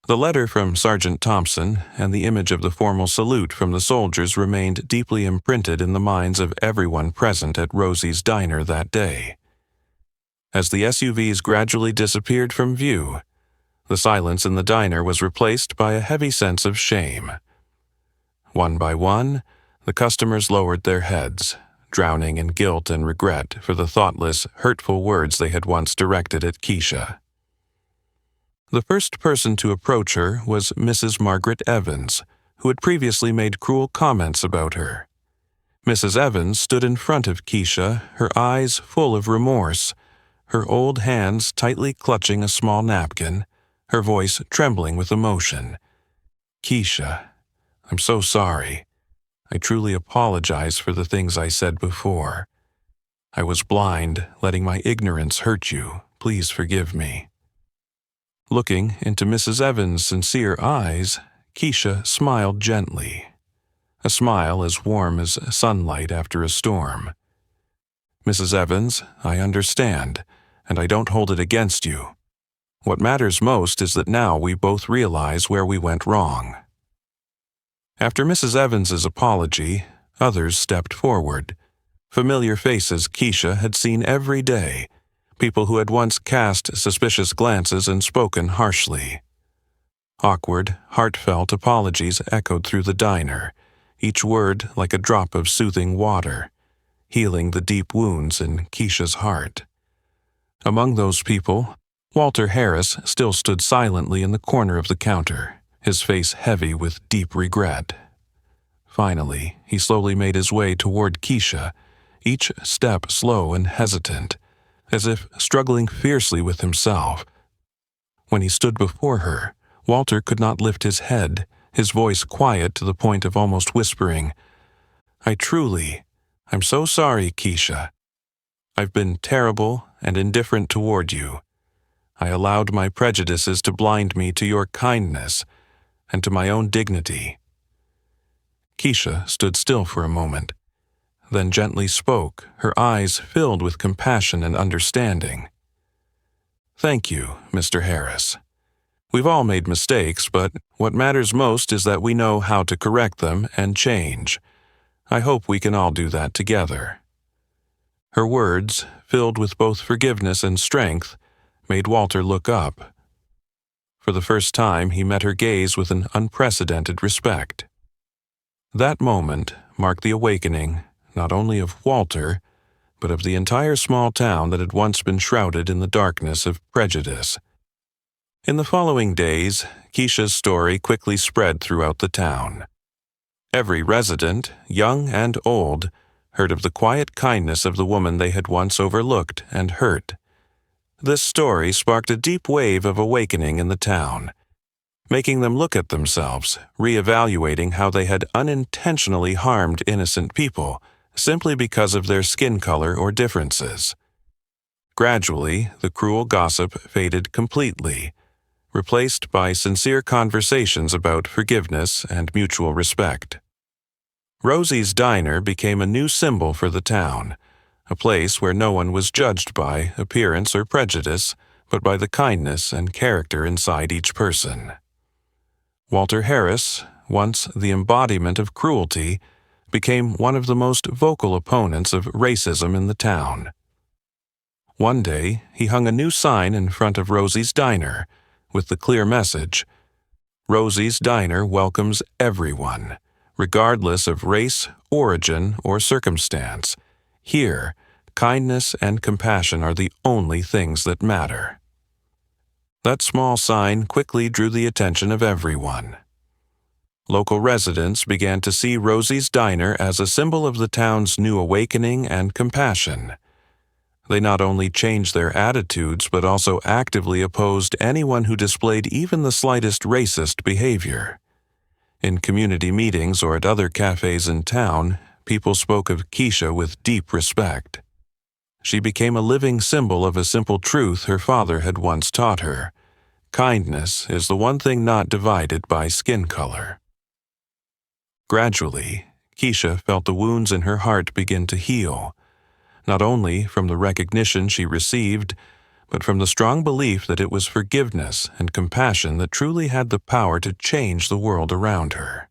The letter from Sergeant Thompson and the image of the formal salute from the soldiers remained deeply imprinted in the minds of everyone present at Rosie's Diner that day. As the SUVs gradually disappeared from view, the silence in the diner was replaced by a heavy sense of shame. One by one, the customers lowered their heads, drowning in guilt and regret for the thoughtless, hurtful words they had once directed at Keisha. The first person to approach her was Mrs. Margaret Evans, who had previously made cruel comments about her. Mrs. Evans stood in front of Keisha, her eyes full of remorse, her old hands tightly clutching a small napkin, her voice trembling with emotion. "Keisha, I'm so sorry. I truly apologize for the things I said before. I was blind, letting my ignorance hurt you. Please forgive me." Looking into Mrs. Evans' sincere eyes, Keisha smiled gently, a smile as warm as sunlight after a storm. "Mrs. Evans, I understand, and I don't hold it against you. What matters most is that now we both realize where we went wrong." After Mrs. Evans's apology, others stepped forward. Familiar faces Keisha had seen every day, people who had once cast suspicious glances and spoken harshly. Awkward, heartfelt apologies echoed through the diner, each word like a drop of soothing water, healing the deep wounds in Keisha's heart. Among those people, Walter Harris still stood silently in the corner of the counter, his face heavy with deep regret. Finally, he slowly made his way toward Keisha, each step slow and hesitant, as if struggling fiercely with himself. When he stood before her, Walter could not lift his head, his voice quiet to the point of almost whispering, I'm so sorry, Keisha. I've been terrible and indifferent toward you. I allowed my prejudices to blind me to your kindness and to my own dignity." Keisha stood still for a moment, then gently spoke, her eyes filled with compassion and understanding. "Thank you, Mr. Harris. We've all made mistakes, but what matters most is that we know how to correct them and change. I hope we can all do that together." Her words, filled with both forgiveness and strength, made Walter look up. For the first time, he met her gaze with an unprecedented respect. That moment marked the awakening not only of Walter, but of the entire small town that had once been shrouded in the darkness of prejudice. In the following days, Keisha's story quickly spread throughout the town. Every resident, young and old, heard of the quiet kindness of the woman they had once overlooked and hurt. This story sparked a deep wave of awakening in the town, making them look at themselves, reevaluating how they had unintentionally harmed innocent people simply because of their skin color or differences. Gradually, the cruel gossip faded completely, replaced by sincere conversations about forgiveness and mutual respect. Rosie's Diner became a new symbol for the town, a place where no one was judged by appearance or prejudice, but by the kindness and character inside each person. Walter Harris, once the embodiment of cruelty, became one of the most vocal opponents of racism in the town. One day, he hung a new sign in front of Rosie's Diner with the clear message, "Rosie's Diner welcomes everyone, regardless of race, origin, or circumstance. Here, kindness and compassion are the only things that matter." That small sign quickly drew the attention of everyone. Local residents began to see Rosie's Diner as a symbol of the town's new awakening and compassion. They not only changed their attitudes but also actively opposed anyone who displayed even the slightest racist behavior. In community meetings or at other cafes in town, people spoke of Keisha with deep respect. She became a living symbol of a simple truth her father had once taught her. Kindness is the one thing not divided by skin color. Gradually, Keisha felt the wounds in her heart begin to heal, not only from the recognition she received, but from the strong belief that it was forgiveness and compassion that truly had the power to change the world around her.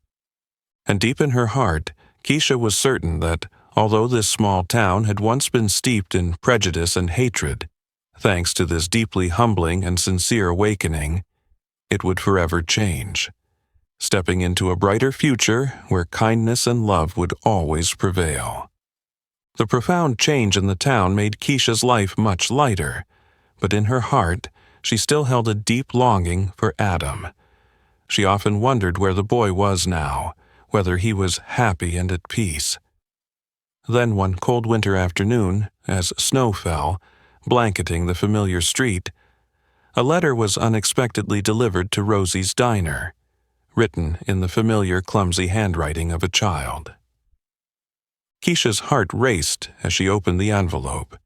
And deep in her heart, Keisha was certain that, although this small town had once been steeped in prejudice and hatred, thanks to this deeply humbling and sincere awakening, it would forever change, stepping into a brighter future where kindness and love would always prevail. The profound change in the town made Keisha's life much lighter, but in her heart, she still held a deep longing for Adam. She often wondered where the boy was now, whether he was happy and at peace. Then one cold winter afternoon, as snow fell, blanketing the familiar street, a letter was unexpectedly delivered to Rosie's diner, written in the familiar clumsy handwriting of a child. Keisha's heart raced as she opened the envelope,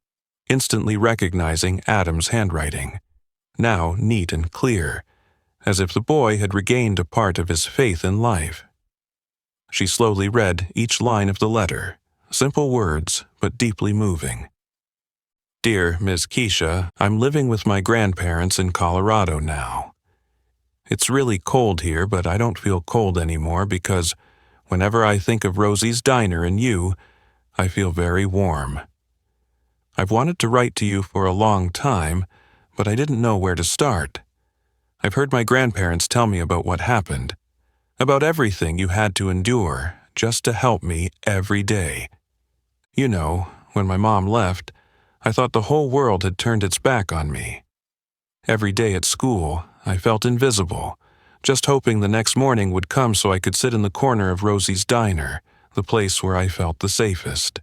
instantly recognizing Adam's handwriting, now neat and clear, as if the boy had regained a part of his faith in life. She slowly read each line of the letter, simple words but deeply moving. "Dear Miss Keisha, I'm living with my grandparents in Colorado now. It's really cold here, but I don't feel cold anymore because whenever I think of Rosie's Diner and you, I feel very warm. I've wanted to write to you for a long time, but I didn't know where to start. I've heard my grandparents tell me about what happened, about everything you had to endure just to help me every day. You know, when my mom left, I thought the whole world had turned its back on me. Every day at school, I felt invisible, just hoping the next morning would come so I could sit in the corner of Rosie's Diner, the place where I felt the safest.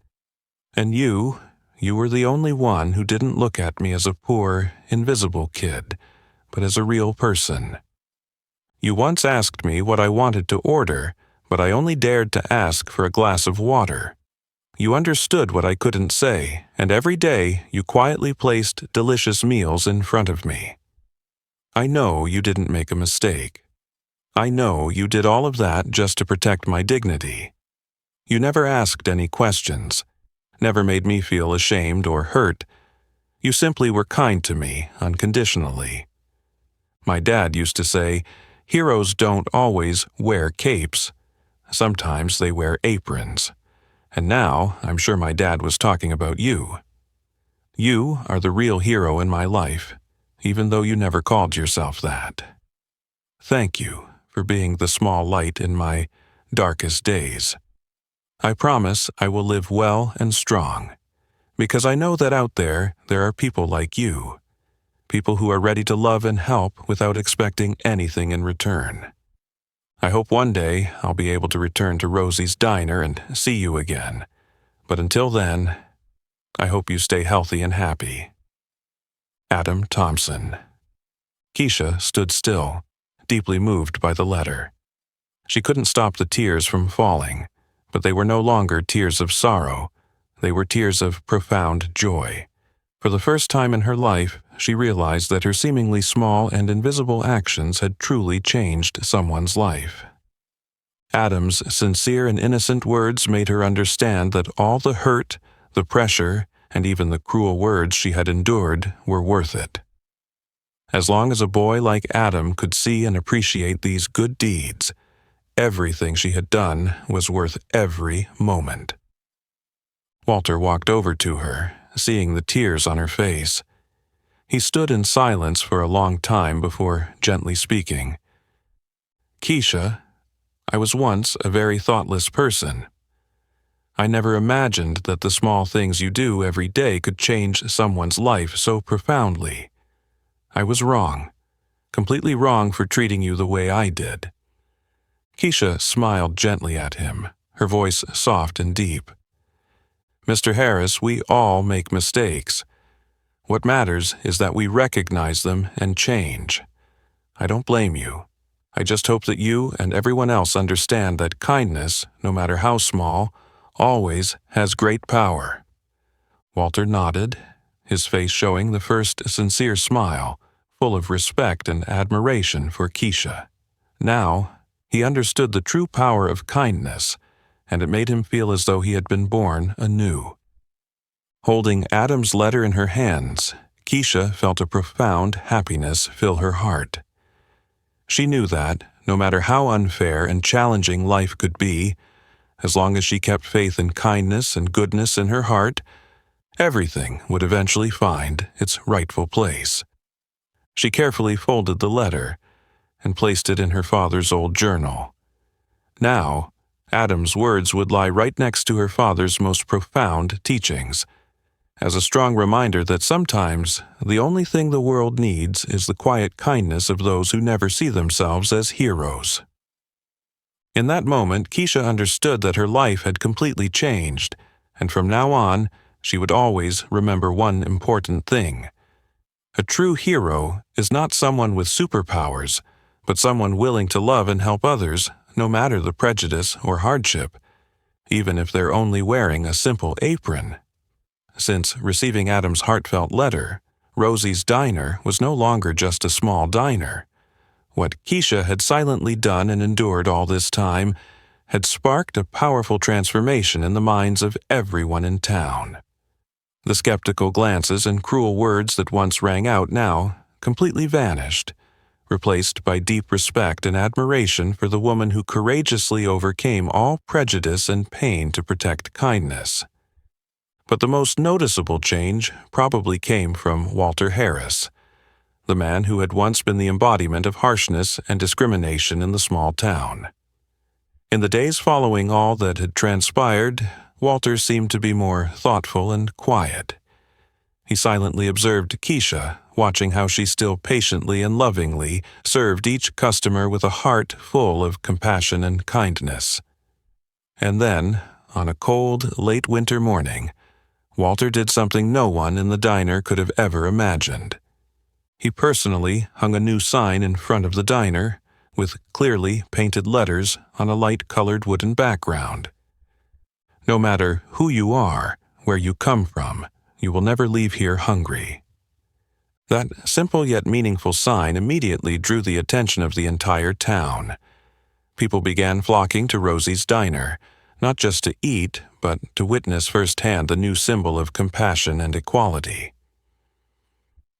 And you were the only one who didn't look at me as a poor, invisible kid, but as a real person. You once asked me what I wanted to order, but I only dared to ask for a glass of water. You understood what I couldn't say, and every day you quietly placed delicious meals in front of me. I know you didn't make a mistake. I know you did all of that just to protect my dignity. You never asked any questions, never made me feel ashamed or hurt. You simply were kind to me unconditionally. My dad used to say, heroes don't always wear capes. Sometimes they wear aprons. And now, I'm sure my dad was talking about you. You are the real hero in my life, even though you never called yourself that. Thank you for being the small light in my darkest days. I promise I will live well and strong, because I know that out there are people like you, people who are ready to love and help without expecting anything in return. I hope one day I'll be able to return to Rosie's Diner and see you again. But until then, I hope you stay healthy and happy. Adam Thompson." Keisha stood still, deeply moved by the letter. She couldn't stop the tears from falling, but they were no longer tears of sorrow. They were tears of profound joy. For the first time in her life, she realized that her seemingly small and invisible actions had truly changed someone's life. Adam's sincere and innocent words made her understand that all the hurt, the pressure, and even the cruel words she had endured were worth it. As long as a boy like Adam could see and appreciate these good deeds, everything she had done was worth every moment. Walter walked over to her, seeing the tears on her face. He stood in silence for a long time before gently speaking. "Keisha, I was once a very thoughtless person. I never imagined that the small things you do every day could change someone's life so profoundly. I was wrong, completely wrong for treating you the way I did." Keisha smiled gently at him, her voice soft and deep. "Mr. Harris, we all make mistakes. What matters is that we recognize them and change. I don't blame you. I just hope that you and everyone else understand that kindness, no matter how small, always has great power." Walter nodded, his face showing the first sincere smile, full of respect and admiration for Keisha. Now, he understood the true power of kindness, and it made him feel as though he had been born anew. Holding Adam's letter in her hands, Keisha felt a profound happiness fill her heart. She knew that, no matter how unfair and challenging life could be, as long as she kept faith in kindness and goodness in her heart, everything would eventually find its rightful place. She carefully folded the letter and placed it in her father's old journal. Now, Adam's words would lie right next to her father's most profound teachings, as a strong reminder that sometimes the only thing the world needs is the quiet kindness of those who never see themselves as heroes. In that moment, Keisha understood that her life had completely changed, and from now on, she would always remember one important thing. A true hero is not someone with superpowers, but someone willing to love and help others, no matter the prejudice or hardship, even if they're only wearing a simple apron. Since receiving Adam's heartfelt letter, Rosie's diner was no longer just a small diner. What Keisha had silently done and endured all this time had sparked a powerful transformation in the minds of everyone in town. The skeptical glances and cruel words that once rang out now completely vanished, replaced by deep respect and admiration for the woman who courageously overcame all prejudice and pain to protect kindness. But the most noticeable change probably came from Walter Harris, the man who had once been the embodiment of harshness and discrimination in the small town. In the days following all that had transpired, Walter seemed to be more thoughtful and quiet. He silently observed Keisha, watching how she still patiently and lovingly served each customer with a heart full of compassion and kindness. And then, on a cold, late winter morning, Walter did something no one in the diner could have ever imagined. He personally hung a new sign in front of the diner, with clearly painted letters on a light-colored wooden background. No matter who you are, where you come from, you will never leave here hungry. That simple yet meaningful sign immediately drew the attention of the entire town. People began flocking to Rosie's diner, not just to eat, but to witness firsthand the new symbol of compassion and equality.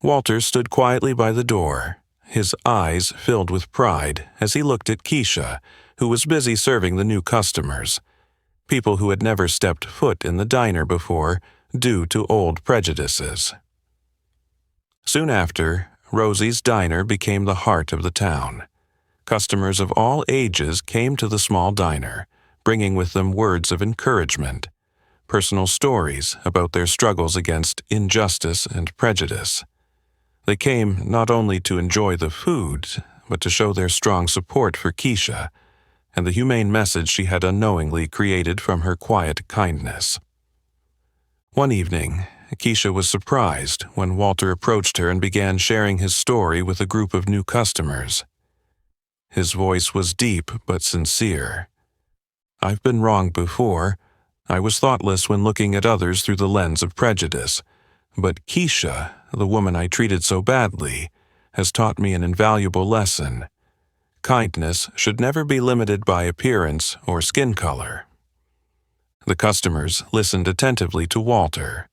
Walter stood quietly by the door, his eyes filled with pride as he looked at Keisha, who was busy serving the new customers, people who had never stepped foot in the diner before due to old prejudices. Soon after, Rosie's diner became the heart of the town. Customers of all ages came to the small diner, bringing with them words of encouragement, personal stories about their struggles against injustice and prejudice. They came not only to enjoy the food, but to show their strong support for Keisha and the humane message she had unknowingly created from her quiet kindness. One evening, Keisha was surprised when Walter approached her and began sharing his story with a group of new customers. His voice was deep but sincere. "I've been wrong before. I was thoughtless when looking at others through the lens of prejudice. But Keisha, the woman I treated so badly, has taught me an invaluable lesson. Kindness should never be limited by appearance or skin color." The customers listened attentively to Walter,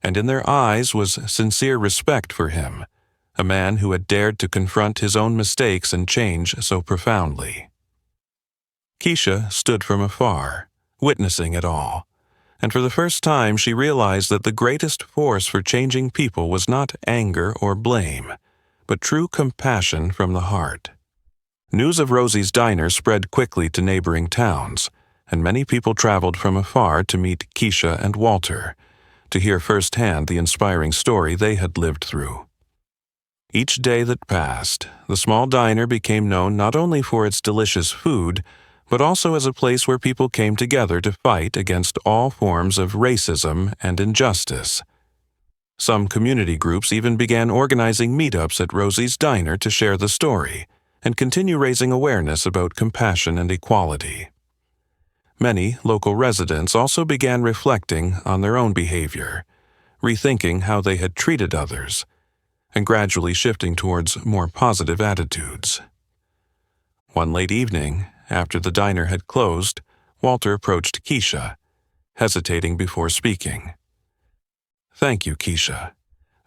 and in their eyes was sincere respect for him, a man who had dared to confront his own mistakes and change so profoundly. Keisha stood from afar, witnessing it all, and for the first time she realized that the greatest force for changing people was not anger or blame, but true compassion from the heart. News of Rosie's diner spread quickly to neighboring towns, and many people traveled from afar to meet Keisha and Walter, to hear firsthand the inspiring story they had lived through. Each day that passed, the small diner became known not only for its delicious food, but also as a place where people came together to fight against all forms of racism and injustice. Some community groups even began organizing meetups at Rosie's diner to share the story and continue raising awareness about compassion and equality. Many local residents also began reflecting on their own behavior, rethinking how they had treated others, and gradually shifting towards more positive attitudes. One late evening, after the diner had closed, Walter approached Keisha, hesitating before speaking. "Thank you, Keisha.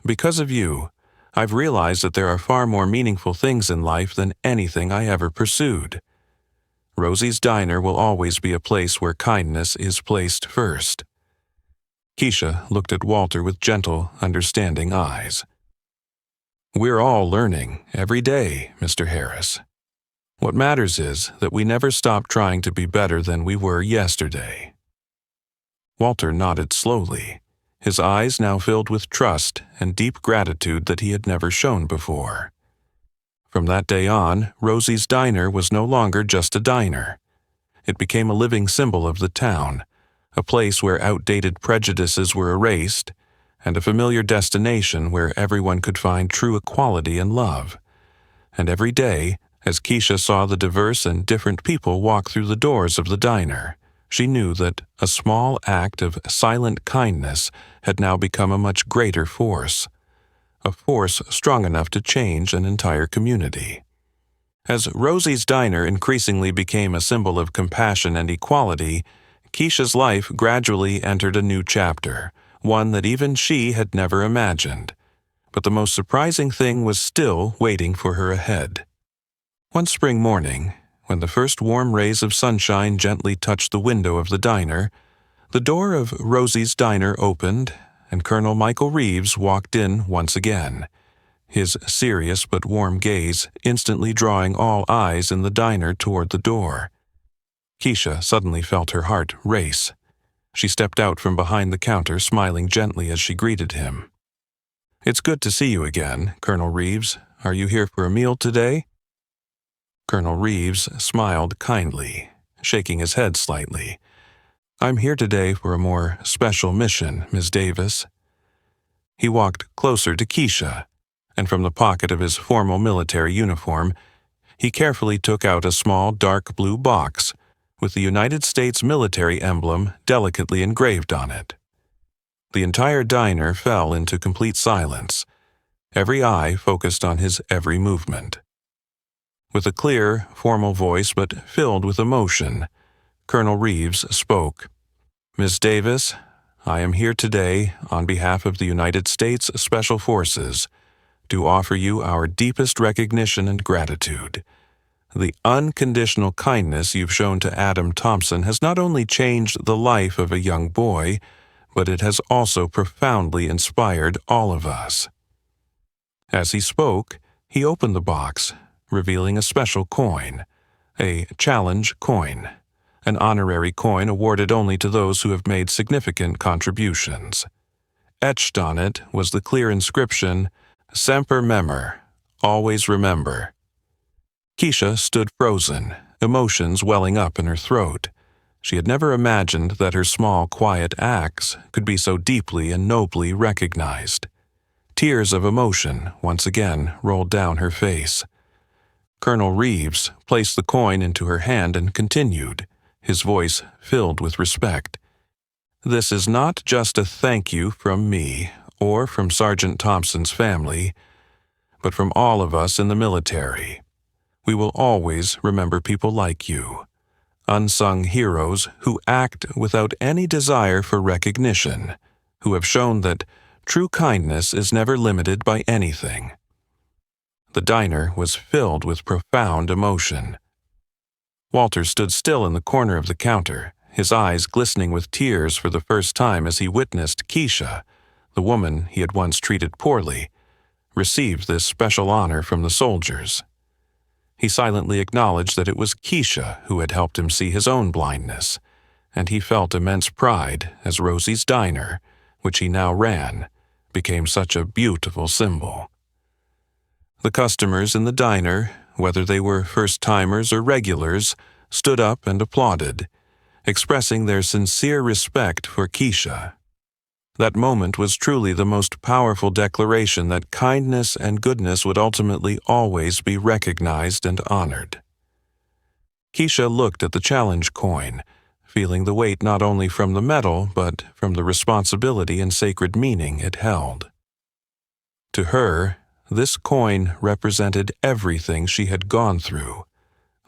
Because of you, I've realized that there are far more meaningful things in life than anything I ever pursued. Rosie's diner will always be a place where kindness is placed first." Keisha looked at Walter with gentle, understanding eyes. "We're all learning every day, Mr. Harris. What matters is that we never stop trying to be better than we were yesterday." Walter nodded slowly, his eyes now filled with trust and deep gratitude that he had never shown before. From that day on, Rosie's diner was no longer just a diner. It became a living symbol of the town, a place where outdated prejudices were erased, and a familiar destination where everyone could find true equality and love. And every day, as Keisha saw the diverse and different people walk through the doors of the diner, she knew that a small act of silent kindness had now become a much greater force, a force strong enough to change an entire community. As Rosie's Diner increasingly became a symbol of compassion and equality, Keisha's life gradually entered a new chapter, one that even she had never imagined. But the most surprising thing was still waiting for her ahead. One spring morning, when the first warm rays of sunshine gently touched the window of the diner, the door of Rosie's Diner opened, and Colonel Michael Reeves walked in once again, his serious but warm gaze instantly drawing all eyes in the diner toward the door. Keisha suddenly felt her heart race. She stepped out from behind the counter, smiling gently as she greeted him. "It's good to see you again, Colonel Reeves. Are you here for a meal today?" Colonel Reeves smiled kindly, shaking his head slightly. "I'm here today for a more special mission, Ms. Davis." He walked closer to Keisha, and from the pocket of his formal military uniform, he carefully took out a small dark blue box with the United States military emblem delicately engraved on it. The entire diner fell into complete silence, every eye focused on his every movement. With a clear, formal voice but filled with emotion, Colonel Reeves spoke. "Ms. Davis, I am here today on behalf of the United States Special Forces to offer you our deepest recognition and gratitude. The unconditional kindness you've shown to Adam Thompson has not only changed the life of a young boy, but it has also profoundly inspired all of us." As he spoke, he opened the box, revealing a special coin, a challenge coin, an honorary coin awarded only to those who have made significant contributions. Etched on it was the clear inscription, "Semper Memor," always remember. Keisha stood frozen, emotions welling up in her throat. She had never imagined that her small, quiet acts could be so deeply and nobly recognized. Tears of emotion once again rolled down her face. Colonel Reeves placed the coin into her hand and continued, his voice filled with respect. "This is not just a thank you from me or from Sergeant Thompson's family, but from all of us in the military. We will always remember people like you, unsung heroes who act without any desire for recognition, who have shown that true kindness is never limited by anything." The diner was filled with profound emotion. Walter stood still in the corner of the counter, his eyes glistening with tears for the first time as he witnessed Keisha, the woman he had once treated poorly, receive this special honor from the soldiers. He silently acknowledged that it was Keisha who had helped him see his own blindness, and he felt immense pride as Rosie's Diner, which he now ran, became such a beautiful symbol. The customers in the diner, whether they were first-timers or regulars, stood up and applauded, expressing their sincere respect for Keisha. That moment was truly the most powerful declaration that kindness and goodness would ultimately always be recognized and honored. Keisha looked at the challenge coin, feeling the weight not only from the metal but from the responsibility and sacred meaning it held. To her, this coin represented everything she had gone through: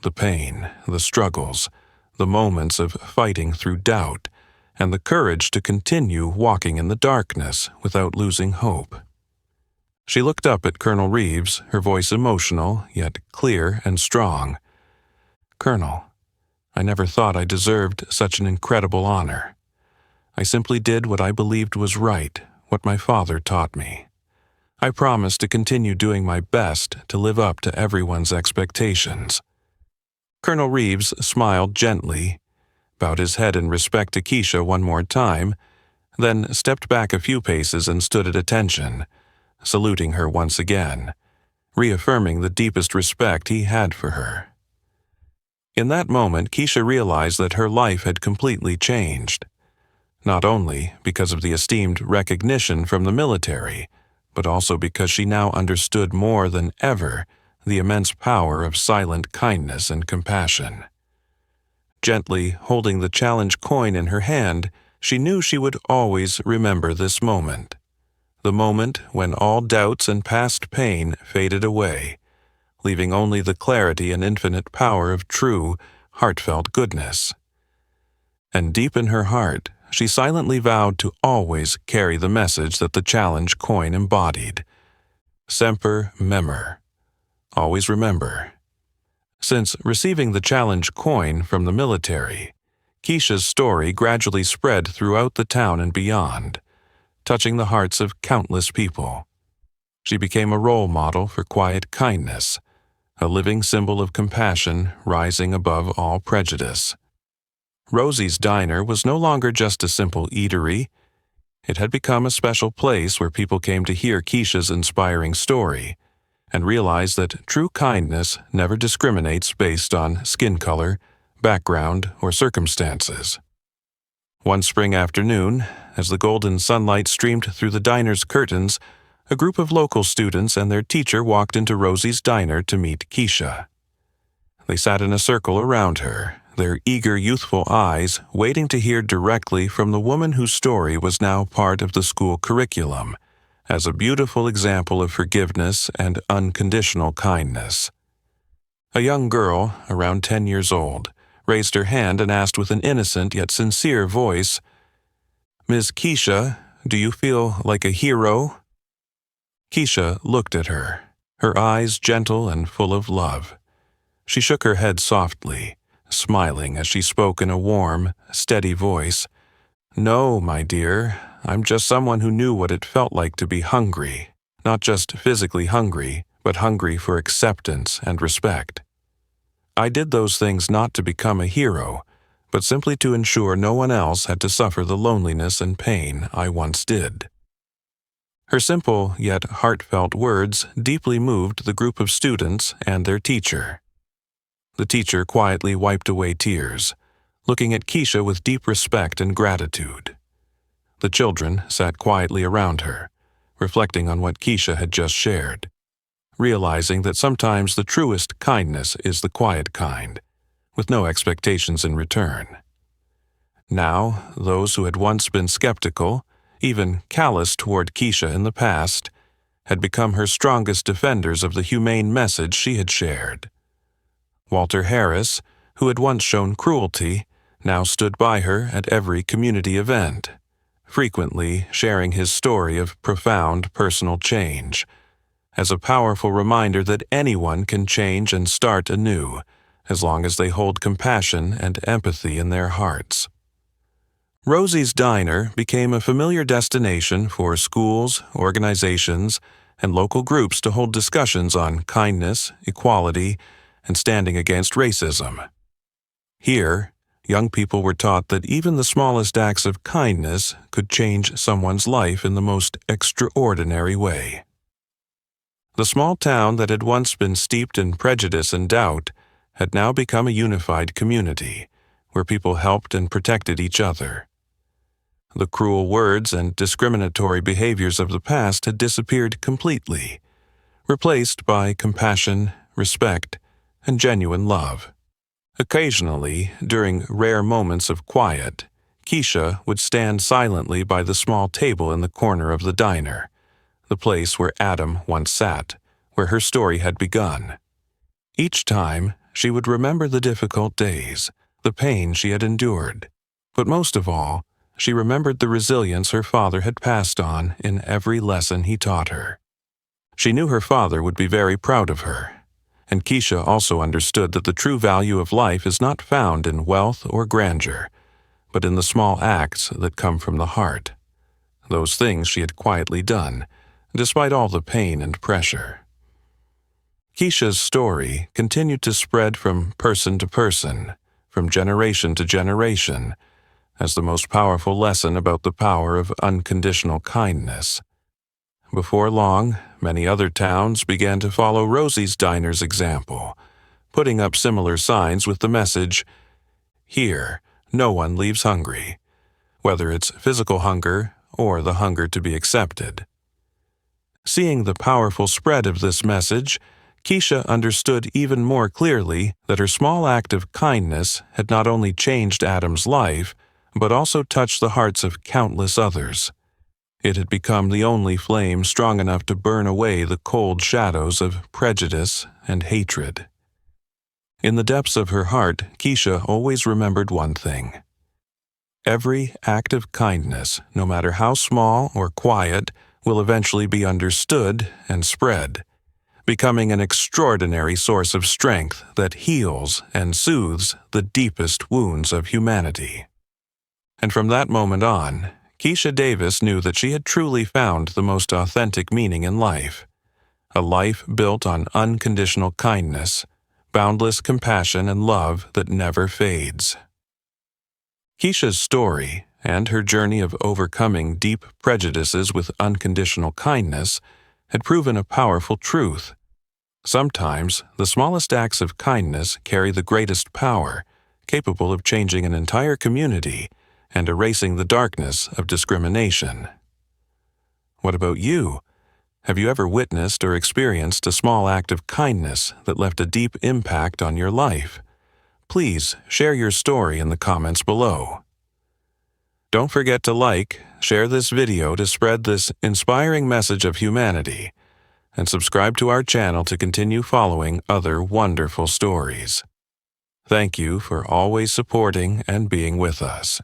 the pain, the struggles, the moments of fighting through doubt, and the courage to continue walking in the darkness without losing hope. She looked up at Colonel Reeves, her voice emotional, yet clear and strong. "Colonel, I never thought I deserved such an incredible honor. I simply did what I believed was right, what my father taught me. I promise to continue doing my best to live up to everyone's expectations." Colonel Reeves smiled gently, bowed his head in respect to Keisha one more time, then stepped back a few paces and stood at attention, saluting her once again, reaffirming the deepest respect he had for her. In that moment, Keisha realized that her life had completely changed. not only because of the esteemed recognition from the military, but also because she now understood more than ever the immense power of silent kindness and compassion. Gently holding the challenge coin in her hand, she knew she would always remember this moment. The moment when all doubts and past pain faded away, leaving only the clarity and infinite power of true, heartfelt goodness. And deep in her heart, she silently vowed to always carry the message that the challenge coin embodied. Semper memor. Always remember. Since receiving the challenge coin from the military, Keisha's story gradually spread throughout the town and beyond, touching the hearts of countless people. She became a role model for quiet kindness, a living symbol of compassion rising above all prejudice. Rosie's Diner was no longer just a simple eatery. It had become a special place where people came to hear Keisha's inspiring story and realize that true kindness never discriminates based on skin color, background, or circumstances. One spring afternoon, as the golden sunlight streamed through the diner's curtains, a group of local students and their teacher walked into Rosie's Diner to meet Keisha. They sat in a circle around her, their eager, youthful eyes waiting to hear directly from the woman whose story was now part of the school curriculum, as a beautiful example of forgiveness and unconditional kindness. A young girl, around 10 years old, raised her hand and asked with an innocent yet sincere voice, "Ms. Keisha, do you feel like a hero?" Keisha looked at her, her eyes gentle and full of love. She shook her head softly, smiling as she spoke in a warm, steady voice. "No, my dear, I'm just someone who knew what it felt like to be hungry, not just physically hungry, but hungry for acceptance and respect. I did those things not to become a hero, but simply to ensure no one else had to suffer the loneliness and pain I once did." Her simple yet heartfelt words deeply moved the group of students and their teacher. The teacher quietly wiped away tears, looking at Keisha with deep respect and gratitude. The children sat quietly around her, reflecting on what Keisha had just shared, realizing that sometimes the truest kindness is the quiet kind, with no expectations in return. Now, those who had once been skeptical, even callous toward Keisha in the past, had become her strongest defenders of the humane message she had shared. Walter Harris, who had once shown cruelty, now stood by her at every community event, frequently sharing his story of profound personal change, as a powerful reminder that anyone can change and start anew, as long as they hold compassion and empathy in their hearts. Rosie's Diner became a familiar destination for schools, organizations, and local groups to hold discussions on kindness, equality, and standing against racism. Here, young people were taught that even the smallest acts of kindness could change someone's life in the most extraordinary way. The small town that had once been steeped in prejudice and doubt had now become a unified community, where people helped and protected each other. The cruel words and discriminatory behaviors of the past had disappeared completely, replaced by compassion, respect, and genuine love. Occasionally, during rare moments of quiet, Keisha would stand silently by the small table in the corner of the diner, the place where Adam once sat, where her story had begun. Each time, she would remember the difficult days, the pain she had endured, but most of all, she remembered the resilience her father had passed on in every lesson he taught her. She knew her father would be very proud of her, and Keisha also understood that the true value of life is not found in wealth or grandeur, but in the small acts that come from the heart. Those things she had quietly done, despite all the pain and pressure. Keisha's story continued to spread from person to person, from generation to generation, as the most powerful lesson about the power of unconditional kindness. Before long, many other towns began to follow Rosie's Diner's example, putting up similar signs with the message, "Here, no one leaves hungry," whether it's physical hunger or the hunger to be accepted. Seeing the powerful spread of this message, Keisha understood even more clearly that her small act of kindness had not only changed Adam's life, but also touched the hearts of countless others. It had become the only flame strong enough to burn away the cold shadows of prejudice and hatred. In the depths of her heart, Keisha always remembered one thing. Every act of kindness, no matter how small or quiet, will eventually be understood and spread, becoming an extraordinary source of strength that heals and soothes the deepest wounds of humanity. And from that moment on, Keisha Davis knew that she had truly found the most authentic meaning in life, a life built on unconditional kindness, boundless compassion and love that never fades. Keisha's story and her journey of overcoming deep prejudices with unconditional kindness had proven a powerful truth. Sometimes, the smallest acts of kindness carry the greatest power, capable of changing an entire community and erasing the darkness of discrimination. What about you? Have you ever witnessed or experienced a small act of kindness that left a deep impact on your life? Please share your story in the comments below. Don't forget to share this video to spread this inspiring message of humanity, and subscribe to our channel to continue following other wonderful stories. Thank you for always supporting and being with us.